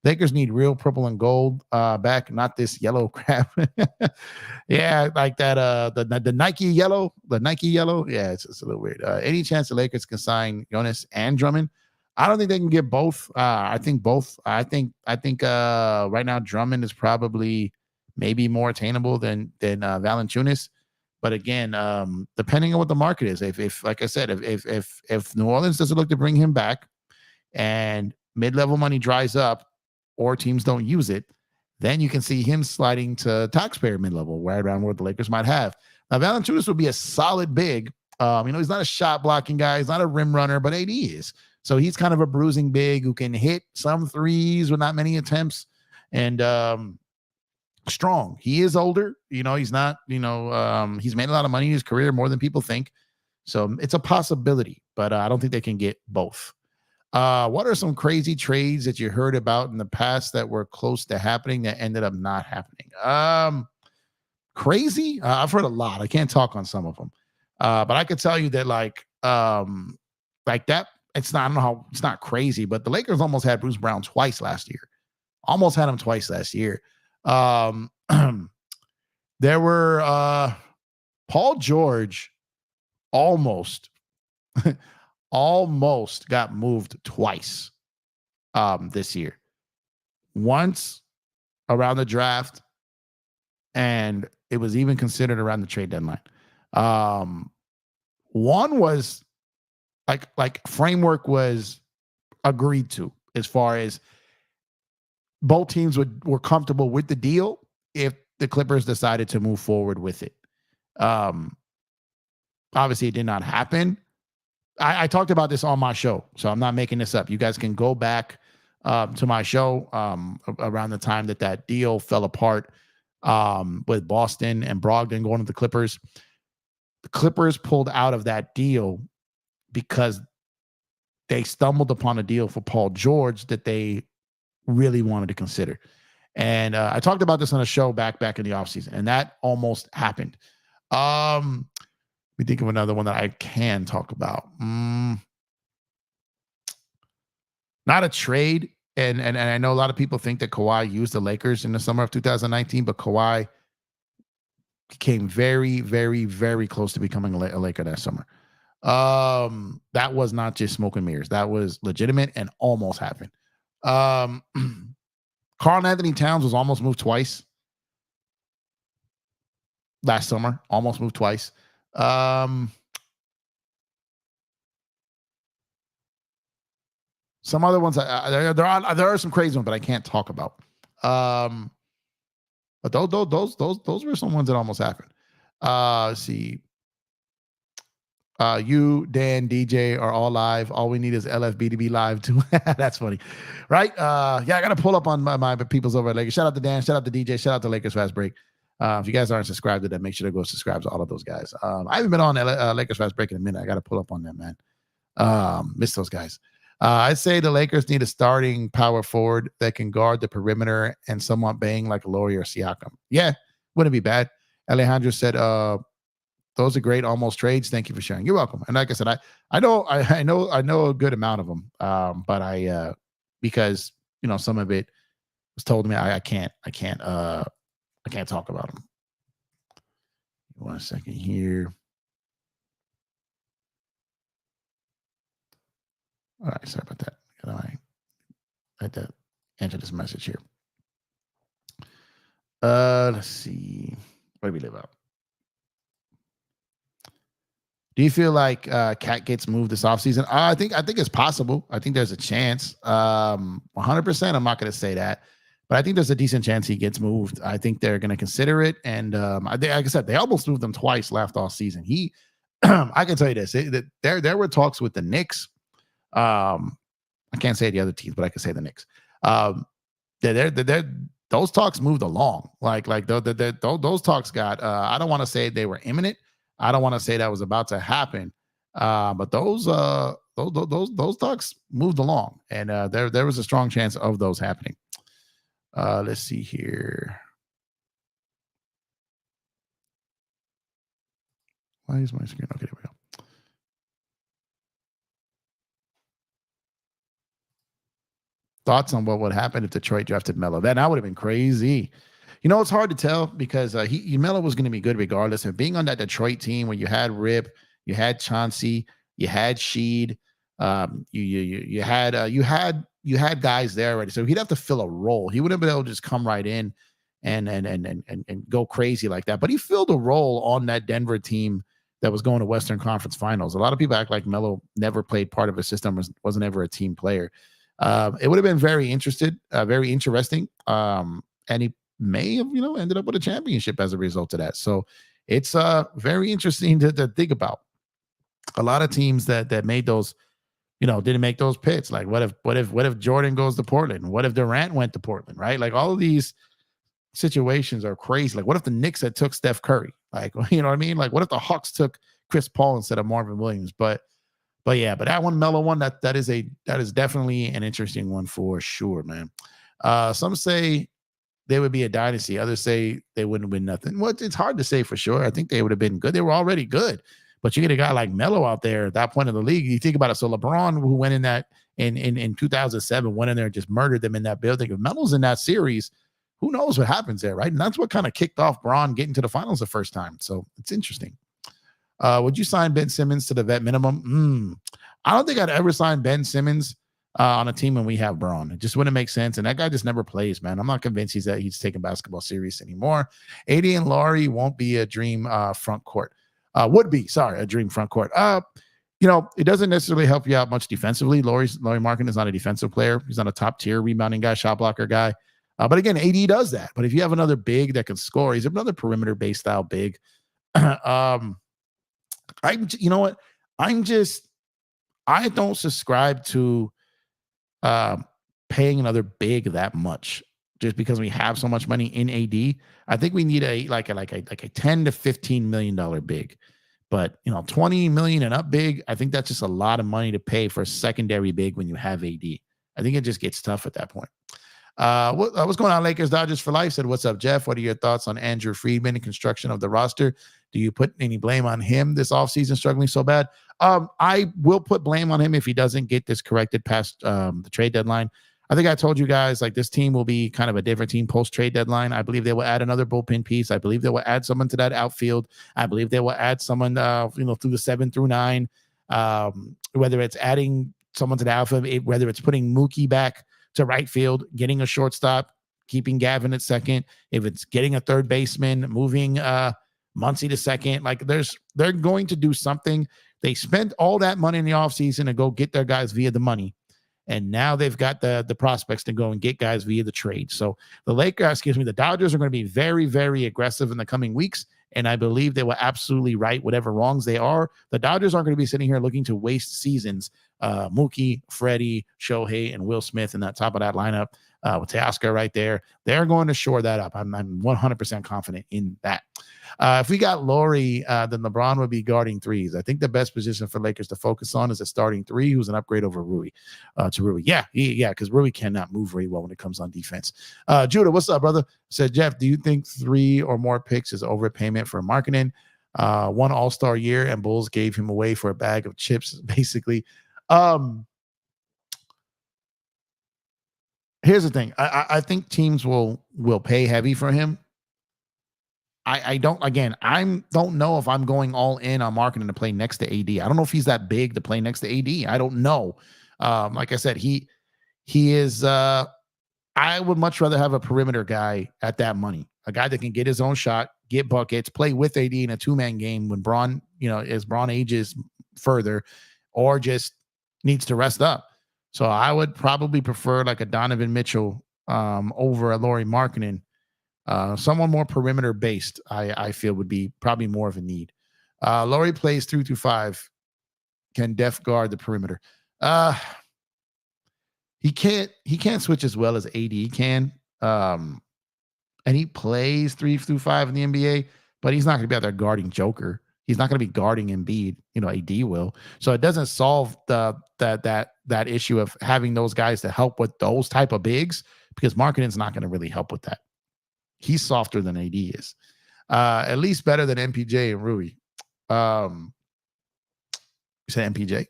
Lakers need real purple and gold back, not this yellow crap. Yeah, like that. The Nike yellow, Yeah, it's a little weird. Any chance the Lakers can sign Jonas and Drummond? I don't think they can get both. I think both. I think right now Drummond is probably maybe more attainable than Valanciunas. But again, depending on what the market is, if like I said, if New Orleans doesn't look to bring him back, and mid-level money dries up, or teams don't use it, then you can see him sliding to taxpayer mid-level, right around what the Lakers might have. Now, Valanciunas would be a solid big. He's not a shot blocking guy, he's not a rim runner, but AD is. So he's kind of a bruising big who can hit some threes with not many attempts, and strong. He is older. He's not. He's made a lot of money in his career, more than people think. So it's a possibility, but I don't think they can get both. What are some crazy trades that you heard about in the past that were close to happening that ended up not happening? Crazy? I've heard a lot. I can't talk on some of them, but I could tell you that like that. It's not. I don't know how. It's not crazy, but the Lakers almost had Bruce Brown twice last year. Almost had him twice last year. There were Paul George almost got moved twice this year. Once around the draft, and it was even considered around the trade deadline. One was like framework was agreed to as far as both teams were comfortable with the deal if the Clippers decided to move forward with it. Obviously, it did not happen. I talked about this on my show, so I'm not making this up. You guys can go back to my show around the time that deal fell apart with Boston and Brogdon going to the Clippers. The Clippers pulled out of that deal because they stumbled upon a deal for Paul George that they really wanted to consider. And I talked about this on a show back in the offseason, and that almost happened. Let me think of another one that I can talk about. Not a trade, and I know a lot of people think that Kawhi used the Lakers in the summer of 2019, but Kawhi came very, very, very close to becoming a Laker that summer. That was not just smoke and mirrors. That was legitimate and almost happened. Karl Anthony Towns was almost moved twice last summer. Almost moved twice. Some other ones there are some crazy ones, but I can't talk about. But those were some ones that almost happened. Let's see. You, Dan, DJ are all live. All we need is LFB to be live too. That's funny, right? I got to pull up on my peoples over at Lakers. Shout out to Dan. Shout out to DJ. Shout out to Lakers Fast Break. If you guys aren't subscribed to them, make sure to go subscribe to all of those guys. I haven't been on Lakers Fast Break in a minute. I got to pull up on them, man. Miss those guys. I say the Lakers need a starting power forward that can guard the perimeter and somewhat bang like a Laurie or Siakam. Yeah, wouldn't be bad. Alejandro said, those are great almost trades. Thank you for sharing. You're welcome. And like I said, I know a good amount of them. But I because some of it was told to me I can't talk about them. 1 second here. All right, sorry about that. I had to enter this message here. Let's see. Where do we live out? Do you feel like Cat gets moved this offseason? I think it's possible. I think there's a chance. 100%. I'm not going to say that, but I think there's a decent chance he gets moved. I think they're going to consider it, and like I said, they almost moved him twice last off season. I can tell you this: there were talks with the Knicks. I can't say the other teams, but I can say the Knicks. those talks moved along. Those talks got. I don't want to say they were imminent. I don't want to say that was about to happen. But those talks moved along, and there was a strong chance of those happening. Let's see here. Why is my screen? Okay, there we go. Thoughts on what would happen if Detroit drafted Melo? That would have been crazy. You know, it's hard to tell because Melo was going to be good regardless. And being on that Detroit team where you had Rip, you had Chauncey, you had Sheed, you had guys there already. So he'd have to fill a role. He wouldn't be able to just come right in and go crazy like that. But he filled a role on that Denver team that was going to Western Conference Finals. A lot of people act like Melo never played part of a system, wasn't ever a team player. It would have been very interesting. And he may have, ended up with a championship as a result of that. So it's very interesting to think about. A lot of teams that made those, didn't make those picks. Like what if Jordan goes to Portland? What if Durant went to Portland? Right? Like all of these situations are crazy. Like what if the Knicks had took Steph Curry? Like, you know what I mean? Like what if the Hawks took Chris Paul instead of Marvin Williams? But that one Melo one, that is definitely an interesting one for sure, man. Some say they would be a dynasty. Others say they wouldn't win nothing. Well, it's hard to say for sure. I think they would have been good. They were already good. But you get a guy like Melo out there at that point of the league. You think about it. So LeBron, who went in that in 2007, went in there and just murdered them in that building. If Melo's in that series, who knows what happens there, right? And that's what kind of kicked off Bron getting to the finals the first time. So it's interesting. Would you sign Ben Simmons to the vet minimum? I don't think I'd ever sign Ben Simmons on a team when we have Braun. It just wouldn't make sense. And that guy just never plays, man. I'm not convinced he's taking basketball serious anymore. AD and Laurie won't be a dream front court. Would be, sorry, a dream front court. It doesn't necessarily help you out much defensively. Lauri Markkanen is not a defensive player. He's not a top tier rebounding guy, shot blocker guy. But again, AD does that. But if you have another big that can score, he's another perimeter based style big. You know what? I don't subscribe to paying another big that much just because we have so much money in AD. I think we need a 10 to $15 million big, but 20 million and up big. I think that's just a lot of money to pay for a secondary big when you have AD. I think it just gets tough at that point. What's going on? Lakers Dodgers for life said, "What's up, Jeff? What are your thoughts on Andrew Friedman and construction of the roster? Do you put any blame on him this offseason struggling so bad?" I will put blame on him if he doesn't get this corrected past the trade deadline. I think I told you guys, like, this team will be kind of a different team post-trade deadline. I believe they will add another bullpen piece. I believe they will add someone to that outfield. I believe they will add someone, through the 7 through 9, whether it's adding someone to the outfield, whether it's putting Mookie back to right field, getting a shortstop, keeping Gavin at second, if it's getting a third baseman, moving Muncy to second, like they're going to do something. They spent all that money in the offseason to go get their guys via the money. And now they've got the prospects to go and get guys via the trade. So the Dodgers are going to be very, very aggressive in the coming weeks. And I believe they will absolutely right whatever wrongs they are. The Dodgers aren't going to be sitting here looking to waste seasons. Mookie, Freddie, Shohei, and Will Smith in that top of that lineup with Teoscar right there. They're going to shore that up. I'm 100% confident in that. If we got Laurie, then LeBron would be guarding threes. I think the best position for Lakers to focus on is a starting three who's an upgrade over Rui. Yeah, because Rui cannot move very well when it comes on defense. Judah, what's up, brother? Said, Jeff, do you think 3 or more picks is overpayment for marketing? One all-star year, and Bulls gave him away for a bag of chips, basically. Here's the thing. I think teams will pay heavy for him. I don't know if I'm going all in on marketing to play next to AD. I don't know if he's that big to play next to AD. I don't know. Like I said, he is, I would much rather have a perimeter guy at that money, a guy that can get his own shot, get buckets, play with AD in a 2-man game when Bron, as Bron ages further, or just needs to rest up. So I would probably prefer like a Donovan Mitchell over a Lauri Markkanen. Someone more perimeter based, I feel would be probably more of a need. Lauri plays 3 through 5, can def guard the perimeter. He can't switch as well as AD can. and he plays 3 through 5 in the NBA, but he's not going to be out there guarding Joker. He's not going to be guarding Embiid. AD will. So it doesn't solve that issue of having those guys to help with those type of bigs, because Markkanen's not going to really help with that. He's softer than AD is. At least better than MPJ and Rui. You said MPJ.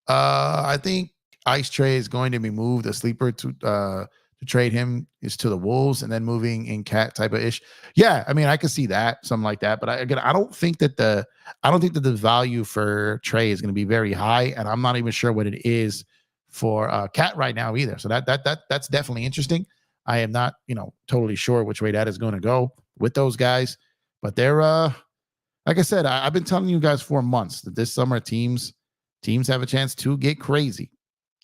I think Ice Trey is going to be moved. A sleeper to trade him is to the Wolves, and then moving in cat type of ish. Yeah, I mean, I could see that, something like that. But I don't think that the value for Trey is going to be very high, and I'm not even sure what it is for Cat right now either. So that's definitely interesting. I am not totally sure which way that is going to go with those guys, but they're like I said, I've been telling you guys for months that this summer teams have a chance to get crazy,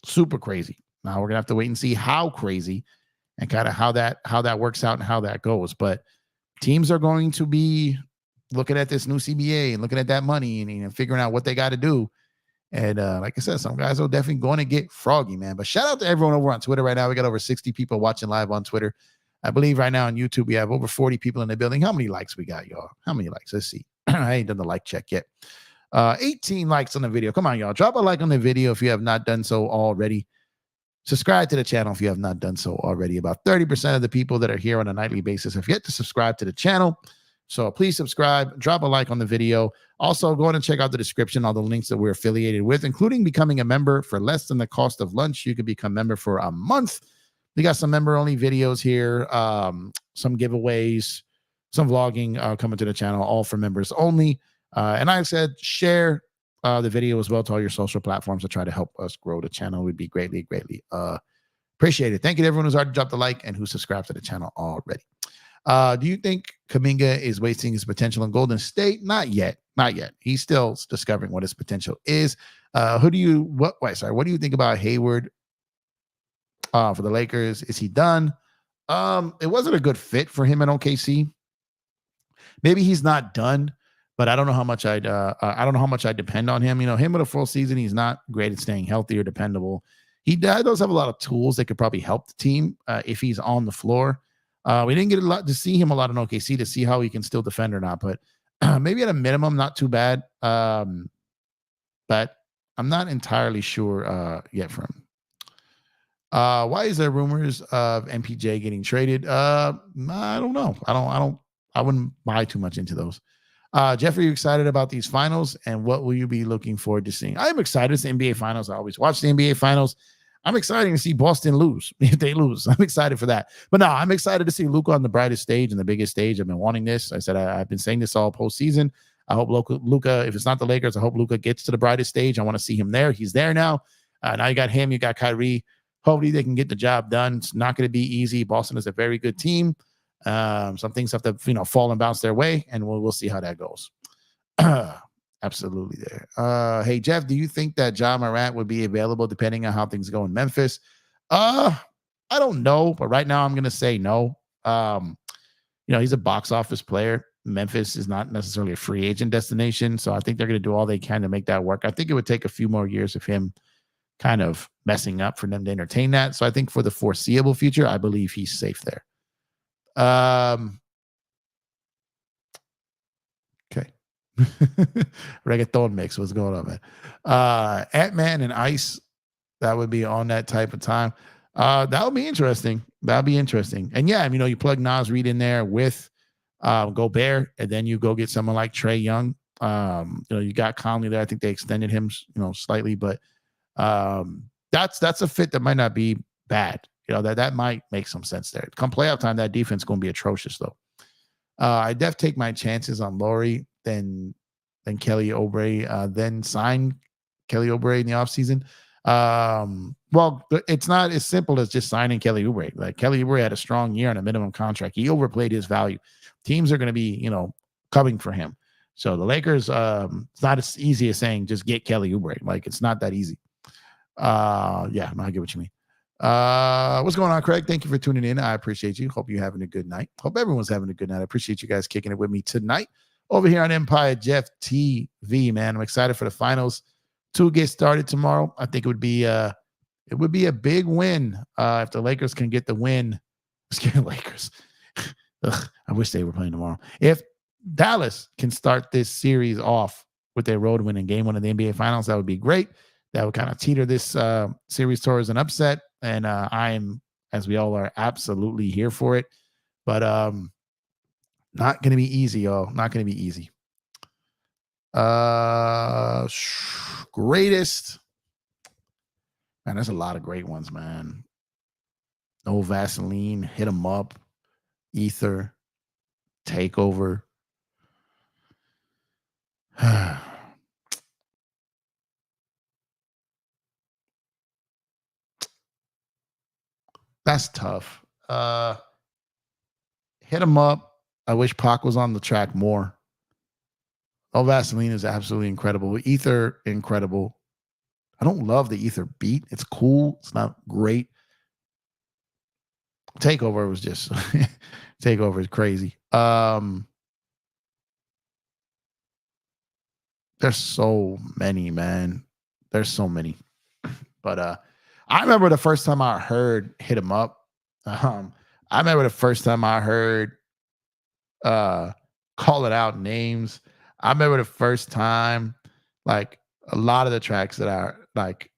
super crazy. Now we're gonna have to wait and see how crazy and kind of how that works out and how that goes. But teams are going to be looking at this new CBA and looking at that money and figuring out what they got to do. And like I said, some guys are definitely going to get froggy, man. But shout out to everyone over on Twitter right now. We got over 60 people watching live on Twitter. I believe right now on YouTube we have over 40 people in the building. How many likes we got, y'all? How many likes? Let's see. I ain't done the like check yet. 18 likes on the video. Come on, y'all. Drop a like on the video if you have not done so already. Subscribe to the channel if you have not done so already. About 30% of the people that are here on a nightly basis have yet to subscribe to the channel. So please subscribe, drop a like on the video. Also, go ahead and check out the description, all the links that we're affiliated with, including becoming a member for less than the cost of lunch. You could become a member for a month. We got some member-only videos here, some giveaways, some vlogging coming to the channel, all for members only. And I said, share the video as well to all your social platforms to try to help us grow the channel. Would be greatly appreciated. Thank you to everyone who's already dropped a like and who subscribed to the channel already. Do you think Kuminga is wasting his potential in Golden State? Not yet. He's still discovering what his potential is. What do you think about Hayward for the Lakers? Is he done? It wasn't a good fit for him in OKC. Maybe he's not done, but I don't know how much I'd depend on him. Him with a full season, he's not great at staying healthy or dependable. He does have a lot of tools that could probably help the team if he's on the floor. We didn't get a lot to see him a lot in OKC to see how he can still defend or not, but maybe at a minimum, not too bad. But I'm not entirely sure yet from him. Why is there rumors of MPJ getting traded? I don't know. I wouldn't buy too much into those. Jeffrey, are you excited about these finals, and what will you be looking forward to seeing? I'm excited. It's the NBA finals. I always watch the NBA finals. I'm excited to see Boston lose if they lose. I'm excited for that. But no, I'm excited to see Luka on the brightest stage and the biggest stage. I've been wanting this. I said I've been saying this all postseason. I hope Luka, if it's not the Lakers, I hope Luka gets to the brightest stage. I want to see him there. He's there now. Now you got him. You got Kyrie. Hopefully they can get the job done. It's not going to be easy. Boston is a very good team. Some things have to fall and bounce their way, and we'll see how that goes. Absolutely there. Hey Jeff, do you think that Ja Morant would be available depending on how things go in Memphis? I don't know, but right now I'm gonna say no. He's a box office player. Memphis is not necessarily a free agent destination, so I think they're gonna do all they can to make that work. I think it would take a few more years of him kind of messing up for them to entertain that. So I think for the foreseeable future, I believe he's safe there. Okay. Reggaeton mix. What's going on, man? Ant-Man and Ice, that would be on that type of time. That would be interesting. That'd be interesting. And yeah, you plug Nas Reed in there with Gobert, and then you go get someone like Trae Young. You got Conley there. I think they extended him, slightly, but that's a fit that might not be bad. That might make some sense there. Come playoff time, that defense is going to be atrocious, though. I def take my chances on Laurie, then Kelly Oubre, then sign Kelly Oubre in the offseason. Well, it's not as simple as just signing Kelly Oubre. Like Kelly Oubre had a strong year on a minimum contract. He overplayed his value. Teams are going to be, coming for him. So the Lakers, it's not as easy as saying just get Kelly Oubre. Like it's not that easy. Yeah, I get what you mean. What's going on, Craig? Thank you for tuning in. I appreciate you. Hope you're having a good night. Hope everyone's having a good night. I appreciate you guys kicking it with me tonight over here on Empire Jeff TV, man. I'm excited for the finals to get started tomorrow. I think it would be a big win if the Lakers can get the win. Lakers. I wish they were playing tomorrow. If Dallas can start this series off with their road win in game 1 of the NBA Finals, that would be great. That would kind of teeter this series towards an upset. And I am, as we all are, absolutely here for it. But not going to be easy, y'all. Not going to be easy. Greatest. Man, there's a lot of great ones, man. No Vaseline, hit 'em up, Ether, Takeover. That's tough. Hit 'em up. I wish Pac was on the track more. Oh, Vaseline is absolutely incredible. Ether, incredible. I don't love the Ether beat. It's cool. It's not great. Takeover was just Takeover is crazy. There's so many, man. There's so many. But I remember the first time I heard Hit 'Em Up. I remember the first time I heard Call It Out Names. I remember the first time, like a lot of the tracks that are like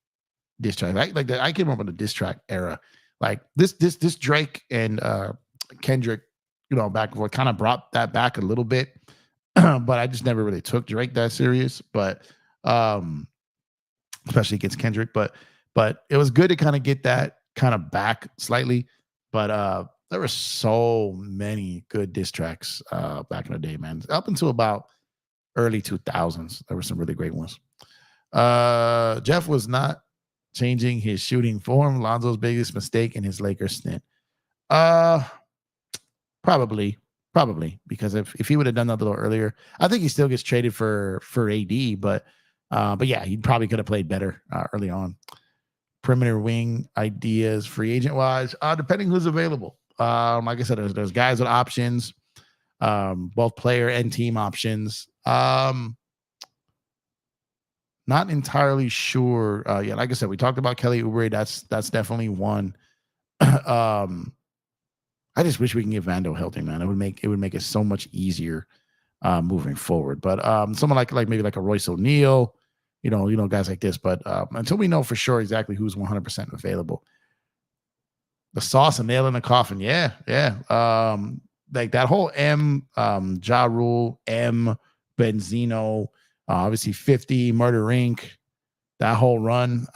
diss tracks. I can remember the diss track era. Like this Drake and Kendrick, back and forth kind of brought that back a little bit. But I just never really took Drake that serious. But especially against Kendrick. But it was good to kind of get that kind of back slightly. But there were so many good diss tracks back in the day, man. Up until about early 2000s, there were some really great ones. Jeff was not changing his shooting form. Lonzo's biggest mistake in his Lakers stint. Probably, because if he would have done that a little earlier, I think he still gets traded for AD. But yeah, he probably could have played better early on. Perimeter wing ideas, free agent wise, depending who's available. Like I said, there's guys with options, both player and team options. Not entirely sure. Yeah, like I said, we talked about Kelly Oubre. That's definitely one. I just wish we can get Vando healthy, man. It would make it so much easier moving forward. But someone like maybe like a Royce O'Neal, guys like this. But until we know for sure exactly who's 100% available, the sauce and nail in the coffin. Yeah. Like that whole M, Ja Rule, M, Benzino, obviously 50, Murder Inc., that whole run.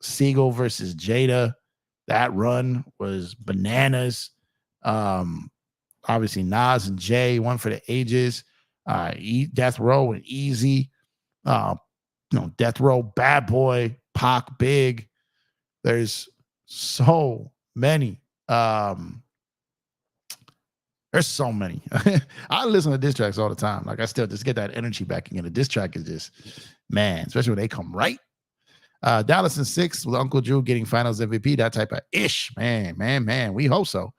Siegel versus Jada, that run was bananas. Obviously Nas and Jay, one for the ages. Death Row and Easy. Death Row, Bad Boy, Pac, Big. There's so many. There's so many. I listen to diss tracks all the time. Like I still just get that energy back again. The diss track is just, man, especially when they come right. Dallas in 6 with Uncle Drew getting finals MVP, that type of ish. Man. We hope so.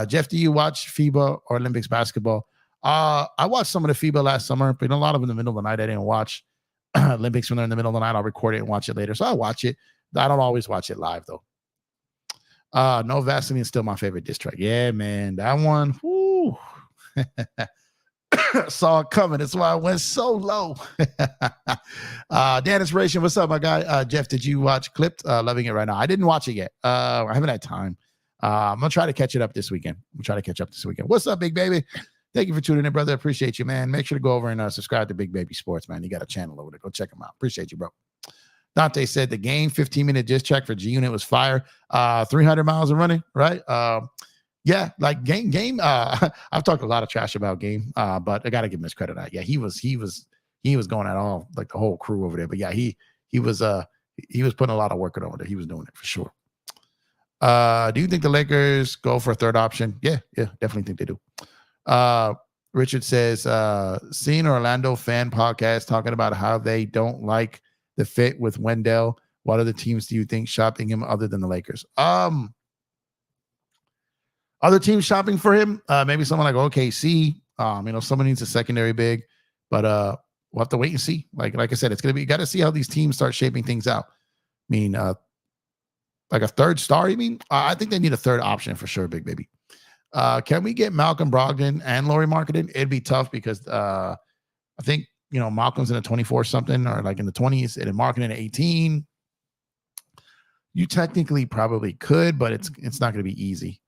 Jeff, do you watch FIBA or Olympics basketball? I watched some of the FIBA last summer, but a lot of them in the middle of the night. I didn't watch Olympics when they're in the middle of the night. I'll record it and watch it later. So I watch it. I don't always watch it live though. No Vaseline is still my favorite diss track. Yeah, man. That one. Whoo. Saw it coming. That's why I went so low. Dan Inspiration, what's up, my guy? Jeff, did you watch Clipped? Loving it right now. I didn't watch it yet. I haven't had time. I'm gonna try to catch it up this weekend. What's up, Big Baby? Thank you for tuning in, brother. Appreciate you, man. Make sure to go over and subscribe to Big Baby Sports, man. You got a channel over there. Go check them out. Appreciate you, bro. Dante said the game 15-minute diss track for G Unit was fire. 300 miles of running, right? Yeah, like game. I've talked a lot of trash about Game, but I gotta give him his credit. Yeah, he was going at all, like the whole crew over there. But yeah, he was putting a lot of work over there. He was doing it for sure. Do you think the Lakers go for a third option? Yeah, definitely think they do. Richard says, seeing Orlando fan podcast talking about how they don't like the fit with Wendell. What other teams do you think shopping him other than the Lakers? Other teams shopping for him, maybe someone like OKC. Someone needs a secondary big, but we'll have to wait and see. Like I said, it's gonna be, you got to see how these teams start shaping things out. I mean, like a third star. You mean? I think they need a third option for sure, Big Baby. Can we get Malcolm Brogdon and Lauri Markkanen? It'd be tough because I think, Malcolm's in the 24 something or like in the 20s and Markkanen at 18. You technically probably could, but it's not going to be easy.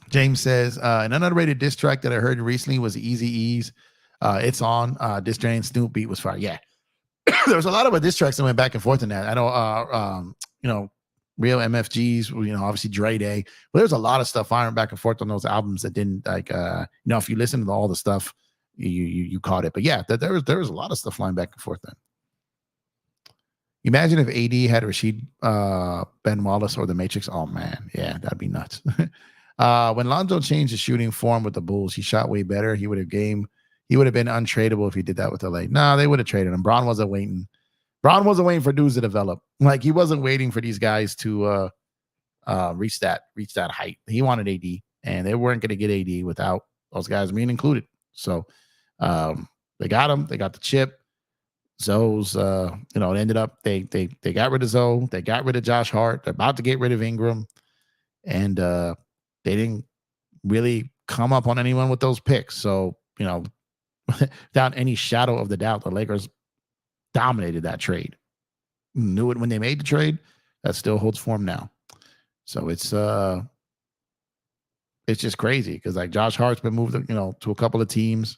James says, an underrated diss track that I heard recently was Eazy-E's. It's on. Diss Train Snoop beat was fire. Yeah. There was a lot of diss tracks that went back and forth in that. I know, real MFGs, obviously Dre Day, but there's a lot of stuff firing back and forth on those albums that didn't if you listen to all the stuff, you caught it. But yeah, there was a lot of stuff flying back and forth then. Imagine if AD had Rashid Ben Wallace or the Matrix. Oh man, yeah, that'd be nuts. When Lonzo changed his shooting form with the Bulls, he shot way better. He would have been untradeable if he did that with LA. No, they would have traded him. Bron wasn't waiting for dudes to develop. Like he wasn't waiting for these guys to reach that height. He wanted AD, and they weren't going to get AD without those guys being included. So they got him. They got the chip. Zoe's, it ended up they got rid of Zoe. They got rid of Josh Hart. They're about to get rid of Ingram, and they didn't really come up on anyone with those picks. So without any shadow of the doubt, the Lakers dominated that trade. Knew it when they made the trade. That still holds form now. So it's just crazy because like Josh Hart's been moved, to a couple of teams.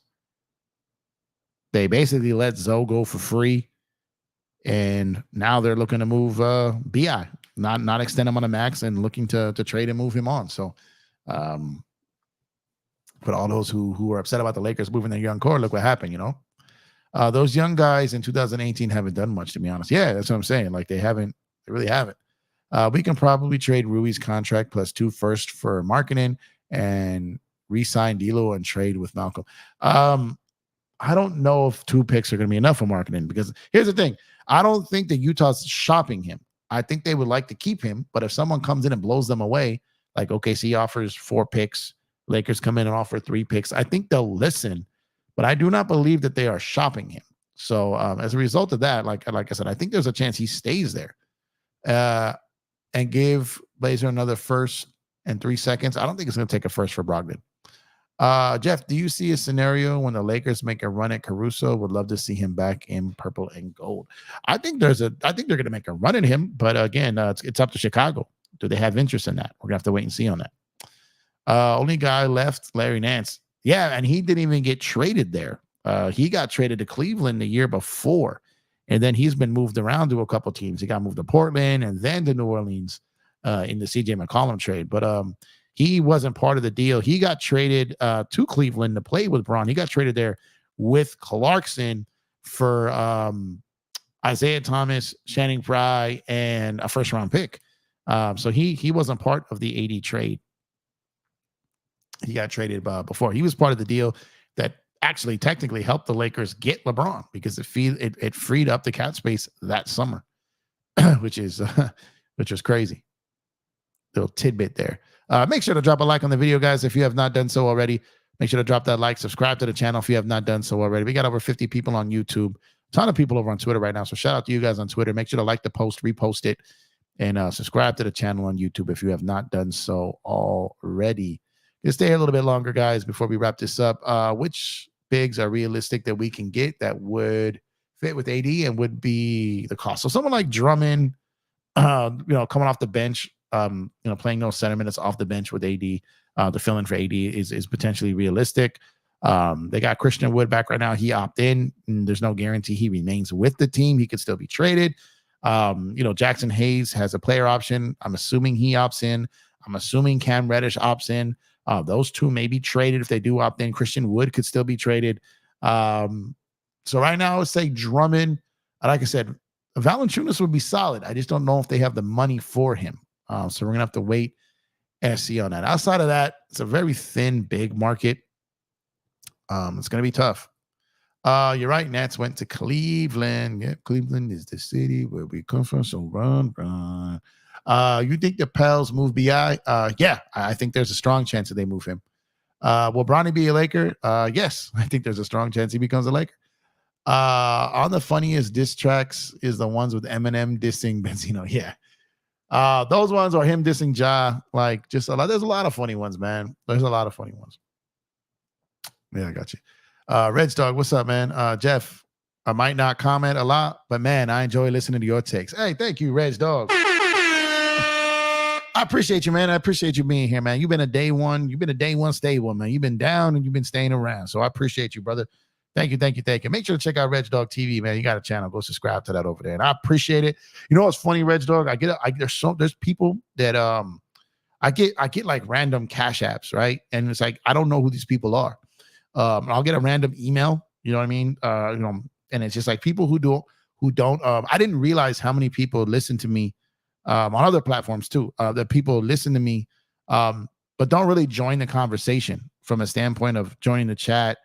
They basically let Zoe go for free, and now they're looking to move BI, not extend him on a max, and looking to trade and move him on. So, but all those who are upset about the Lakers moving their young core, look what happened. Those young guys in 2018 haven't done much, to be honest. Yeah, that's what I'm saying. Like they really haven't. We can probably trade Rui's contract plus 2 firsts for Markkanen and re-sign DLo and trade with Malcolm. I don't know if 2 picks are going to be enough for Markkanen, because here's the thing. I don't think that Utah's shopping him. I think they would like to keep him, but if someone comes in and blows them away, like OKC offers 4 picks, Lakers come in and offer 3 picks, I think they'll listen, but I do not believe that they are shopping him. So as a result of that, like I said, I think there's a chance he stays there and give Blazer another first and 3 seconds. I don't think it's going to take a first for Brogdon. Jeff, do you see a scenario when the Lakers make a run at Caruso? Would love to see him back in purple and gold. I think they're going to make a run at him, but again, it's up to Chicago. Do they have interest in that? We're gonna have to wait and see on that. Only guy left, Larry Nance. Yeah, and he didn't even get traded there. He got traded to Cleveland the year before, and then he's been moved around to a couple teams. He got moved to Portland and then to New Orleans in the CJ McCollum trade. But he wasn't part of the deal. He got traded to Cleveland to play with Bron. He got traded there with Clarkson for Isaiah Thomas, Channing Frye, and a first-round pick. So he wasn't part of the AD trade. He got traded before. He was part of the deal that actually technically helped the Lakers get LeBron, because it freed up the cap space that summer, which was crazy. Little tidbit there. Make sure to drop a like on the video, guys, if you have not done so already. Make sure to drop that like, subscribe to the channel if you have not done so already. We got over 50 people on YouTube, a ton of people over on Twitter right now. So shout out to you guys on Twitter. Make sure to like the post, repost it, and subscribe to the channel on YouTube if you have not done so already. Just stay here a little bit longer, guys, before we wrap this up. Which bigs are realistic that we can get that would fit with AD and would be the cost? So someone like Drummond, coming off the bench, playing those center minutes off the bench with AD, to fill in for AD is potentially realistic. They got Christian Wood back right now. He opted in, and there's no guarantee he remains with the team. He could still be traded. Jackson Hayes has a player option. I'm assuming he opts in. I'm assuming Cam Reddish opts in. Those two may be traded if they do opt in. Christian Wood could still be traded. So right now, I would say Drummond. Like I said, Valanciunas would be solid. I just don't know if they have the money for him. So we're gonna have to wait and see on that. Outside of that, it's a very thin, big market. It's gonna be tough. You're right. Nats went to Cleveland. Yeah, Cleveland is the city where we come from. So run. You think the Pels move BI? Yeah, I think there's a strong chance that they move him. Will Bronny be a Laker? Yes, I think there's a strong chance he becomes a Laker. On the funniest diss tracks is the ones with Eminem dissing Benzino. Yeah. Those ones are him dissing Ja. Like, just a lot. There's a lot of funny ones, man. There's a lot of funny ones. Yeah, I got you. Reds Dog, what's up, man? Jeff, I might not comment a lot, but man, I enjoy listening to your takes. Hey, thank you, Reds Dog. I appreciate you, man. I appreciate you being here, man. You've been a day one. You've been a day one stable, man. You've been down and you've been staying around. So I appreciate you, brother. Thank you, thank you, thank you. Make sure to check out Reg Dog TV, man. You got a channel. Go subscribe to that over there. And I appreciate it. You know what's funny, Reg Dog? There's people that I get like random cash apps, right? And it's like I don't know who these people are. I'll get a random email, you know what I mean? And it's just like people who don't. I didn't realize how many people listen to me on other platforms too. That people listen to me, but don't really join the conversation from a standpoint of joining the chat.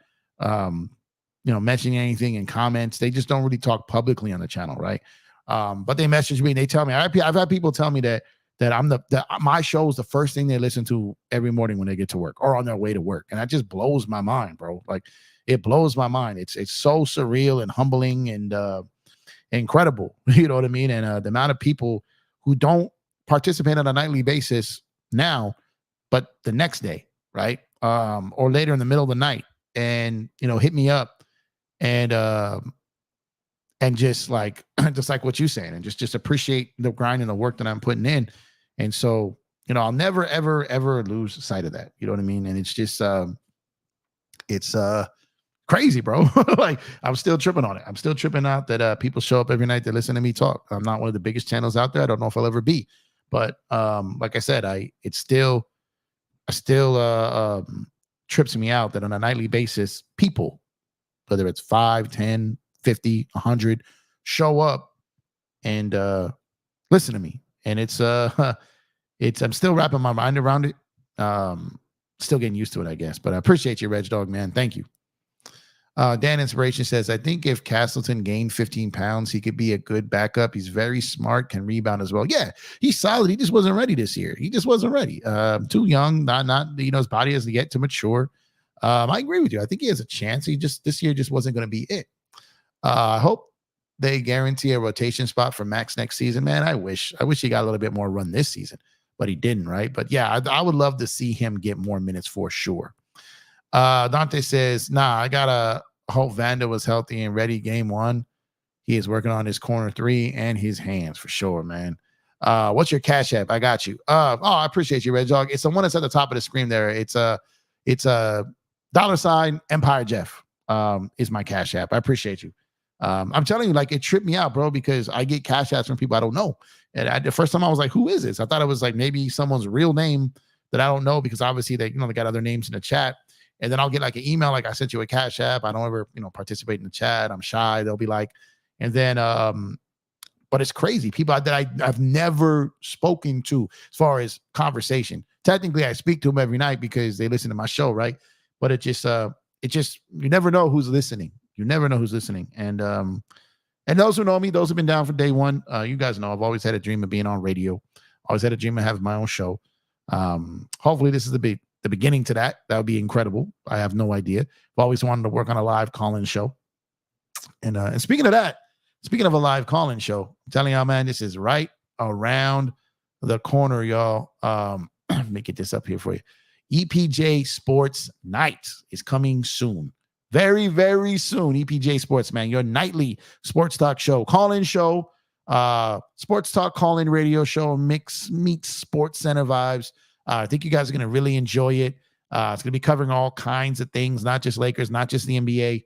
Mentioning anything in comments. They just don't really talk publicly on the channel, right? But they message me and they tell me. I've had people tell me that my show is the first thing they listen to every morning when they get to work or on their way to work, and that just blows my mind, bro. Like, it blows my mind. It's so surreal and humbling and incredible. You know what I mean? And the amount of people who don't participate on a nightly basis now, but the next day, right? Or later in the middle of the night, and hit me up. And just like what you're saying, and just appreciate the grind and the work that I'm putting in. And so, I'll never, ever, ever lose sight of that. You know what I mean? And it's just, it's crazy, bro. Like, I'm still tripping on it. I'm still tripping out that people show up every night to listen to me talk. I'm not one of the biggest channels out there. I don't know if I'll ever be, but like I said, it still trips me out that on a nightly basis, people, whether it's 5, 10, 50, 100, show up and listen to me. And it's I'm still wrapping my mind around it. Still getting used to it, I guess. But I appreciate you, Reg Dog, man. Thank you. Dan Inspiration says, I think if Castleton gained 15 pounds, he could be a good backup. He's very smart, can rebound as well. Yeah, he's solid. He just wasn't ready this year. He just wasn't ready. Too young, not his body has yet to mature. I agree with you. I think he has a chance. This year just wasn't going to be it. I hope they guarantee a rotation spot for Max next season, man. I wish he got a little bit more run this season, but he didn't, right? But yeah, I would love to see him get more minutes for sure. Dante says, I gotta hope Vanda was healthy and ready game 1. He is working on his corner 3 and his hands for sure, man. What's your cash app? I got you. I appreciate you, Red Dog. It's the one that's at the top of the screen there. It's a $ Empire Jeff is my cash app. I appreciate you. I'm telling you, like, it tripped me out, bro, because I get cash apps from people I don't know. And the first time I was like, who is this? I thought it was like maybe someone's real name that I don't know, because obviously they got other names in the chat. And then I'll get like an email, like, I sent you a cash app. I don't ever, participate in the chat. I'm shy. They'll be like, and then, but it's crazy. People that I've never spoken to as far as conversation. Technically, I speak to them every night because they listen to my show, right? But it just, you never know who's listening. You never know who's listening. And those who know me, those who've been down from day one, you guys know I've always had a dream of being on radio. Always had a dream of having my own show. Hopefully this is the beginning to that. That would be incredible. I have no idea. I've always wanted to work on a live call-in show. And speaking of that, speaking of a live call-in show, I'm telling y'all, man, this is right around the corner, y'all. Let me get this up here for you. EPJ Sports Night is coming soon. Very, very soon. EPJ Sports, man, your nightly sports talk show, call-in show, sports talk, call-in radio show, meets Sports Center vibes. I think you guys are going to really enjoy it. It's going to be covering all kinds of things, not just Lakers, not just the NBA.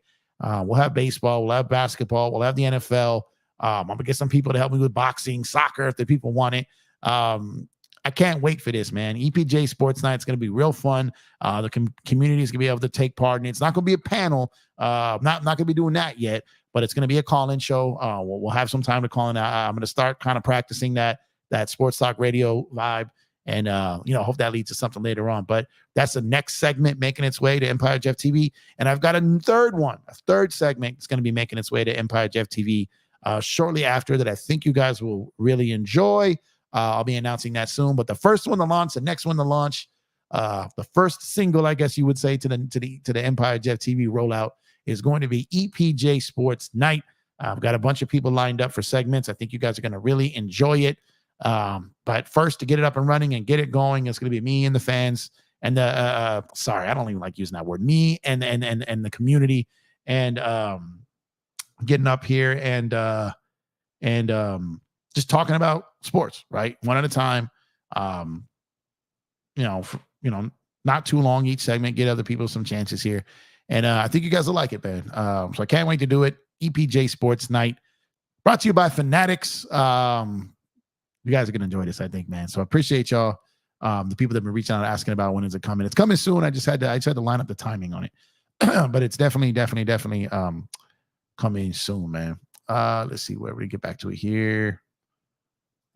We'll have baseball, we'll have basketball, we'll have the NFL. I'm going to get some people to help me with boxing, soccer, if the people want it. I can't wait for this, man. EPJ Sports Night is going to be real fun. The community is going to be able to take part in it. It's not going to be a panel. Not going to be doing that yet, but it's going to be a call-in show. We'll have some time to call in. I'm going to start kind of practicing that sports talk radio vibe. And, hope that leads to something later on. But that's the next segment making its way to Empire Jeff TV. And I've got a third segment that's going to be making its way to Empire Jeff TV shortly after that. I think you guys will really enjoy. I'll be announcing that soon. But the first one to launch, the next one to launch, the first single, I guess you would say, to the Empire Jeff TV rollout is going to be EPJ Sports Night. I've got a bunch of people lined up for segments. I think you guys are going to really enjoy it. But first, to get it up and running and get it going, it's going to be me and the fans and the sorry, I don't even like using that word. Me and the community and getting up here and just talking about sports, right? One at a time. Not too long each segment, get other people some chances here. And I think you guys will like it, man. So I can't wait to do it. EPJ Sports Night brought to you by Fanatics. You guys are going to enjoy this, I think, man. So I appreciate y'all. The people that have been reaching out asking about when is it coming. It's coming soon. I just had to line up the timing on it. But it's definitely coming soon, man. Let's see where we get back to it here.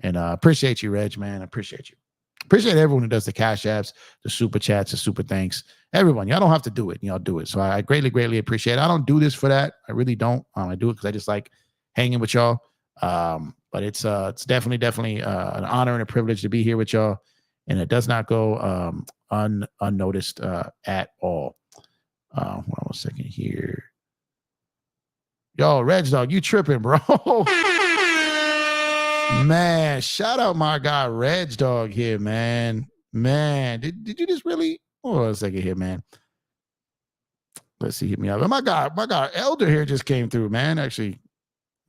And appreciate you, Reg, man. I appreciate you. Appreciate everyone who does the cash apps, the super chats, the super thanks. Everyone, y'all don't have to do it. Y'all do it. So I greatly, greatly appreciate it. I don't do this for that. I really don't. I do it because I just like hanging with y'all. But it's definitely an honor and a privilege to be here with y'all. And it does not go unnoticed at all. Hold on 1 second here. Yo, Reg Dog, you tripping, bro. Man, shout out my guy Reg Dog here, man. Man, did you just really? Hold on a second here, man. Let's see, hit me up. My guy Elder here just came through, man. Actually,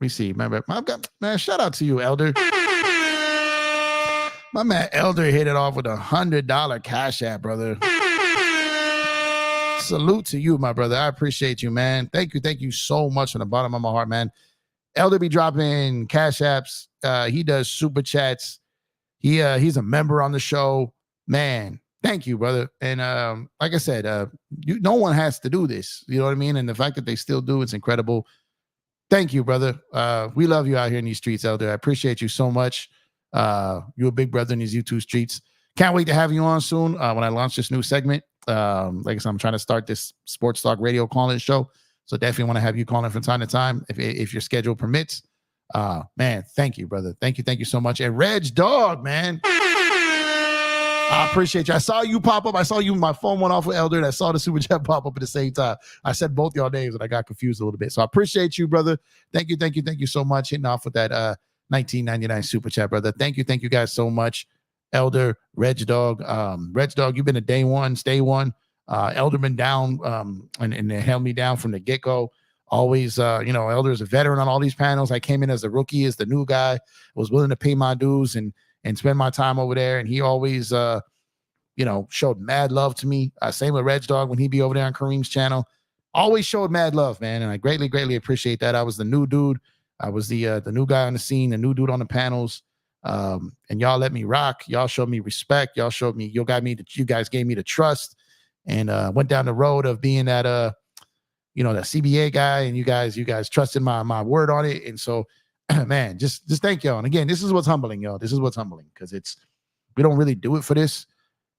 let me see. Man, shout out to you, Elder. My man Elder hit it off with $100 cash app, brother. Salute to you, my brother. I appreciate you, man. Thank you so much from the bottom of my heart, man. Elder be dropping cash apps. He does super chats. He's a member on the show, man. Thank you, brother. And like I said, no one has to do this. You know what I mean? And the fact that they still do, it's incredible. Thank you, brother. We love you out here in these streets, Elder. I appreciate you so much. You're a big brother in these YouTube streets. Can't wait to have you on soon when I launch this new segment. Like I said, I'm trying to start this sports talk radio call-in show. So definitely want to have you calling from time to time if your schedule permits. Man, thank you, brother. Thank you so much. And Reg Dog, man. I appreciate you. I saw you pop up. I saw you. My phone went off with Elder. And I saw the super chat pop up at the same time. I said both y'all names and I got confused a little bit. So I appreciate you, brother. Thank you so much. Hitting off with that $19.99 super chat, brother. Thank you guys so much. Elder, Reg Dog. Reg Dog, you've been a day one, stay one. Elder been down and they held me down from the get-go. Always, Elder is a veteran on all these panels. I came in as a rookie, as the new guy, was willing to pay my dues and spend my time over there. And he always, showed mad love to me. Same with Reg Dog when he be over there on Kareem's channel. Always showed mad love, man. And I greatly, greatly appreciate that. I was the new dude. I was the new guy on the scene, the new dude on the panels. And y'all let me rock. Y'all showed me respect. Y'all showed me, you guys gave me the trust and went down the road of being that, that CBA guy. And you guys trusted my word on it. And so, man, just thank y'all. And again, this is what's humbling, y'all. This is what's humbling because we don't really do it for this.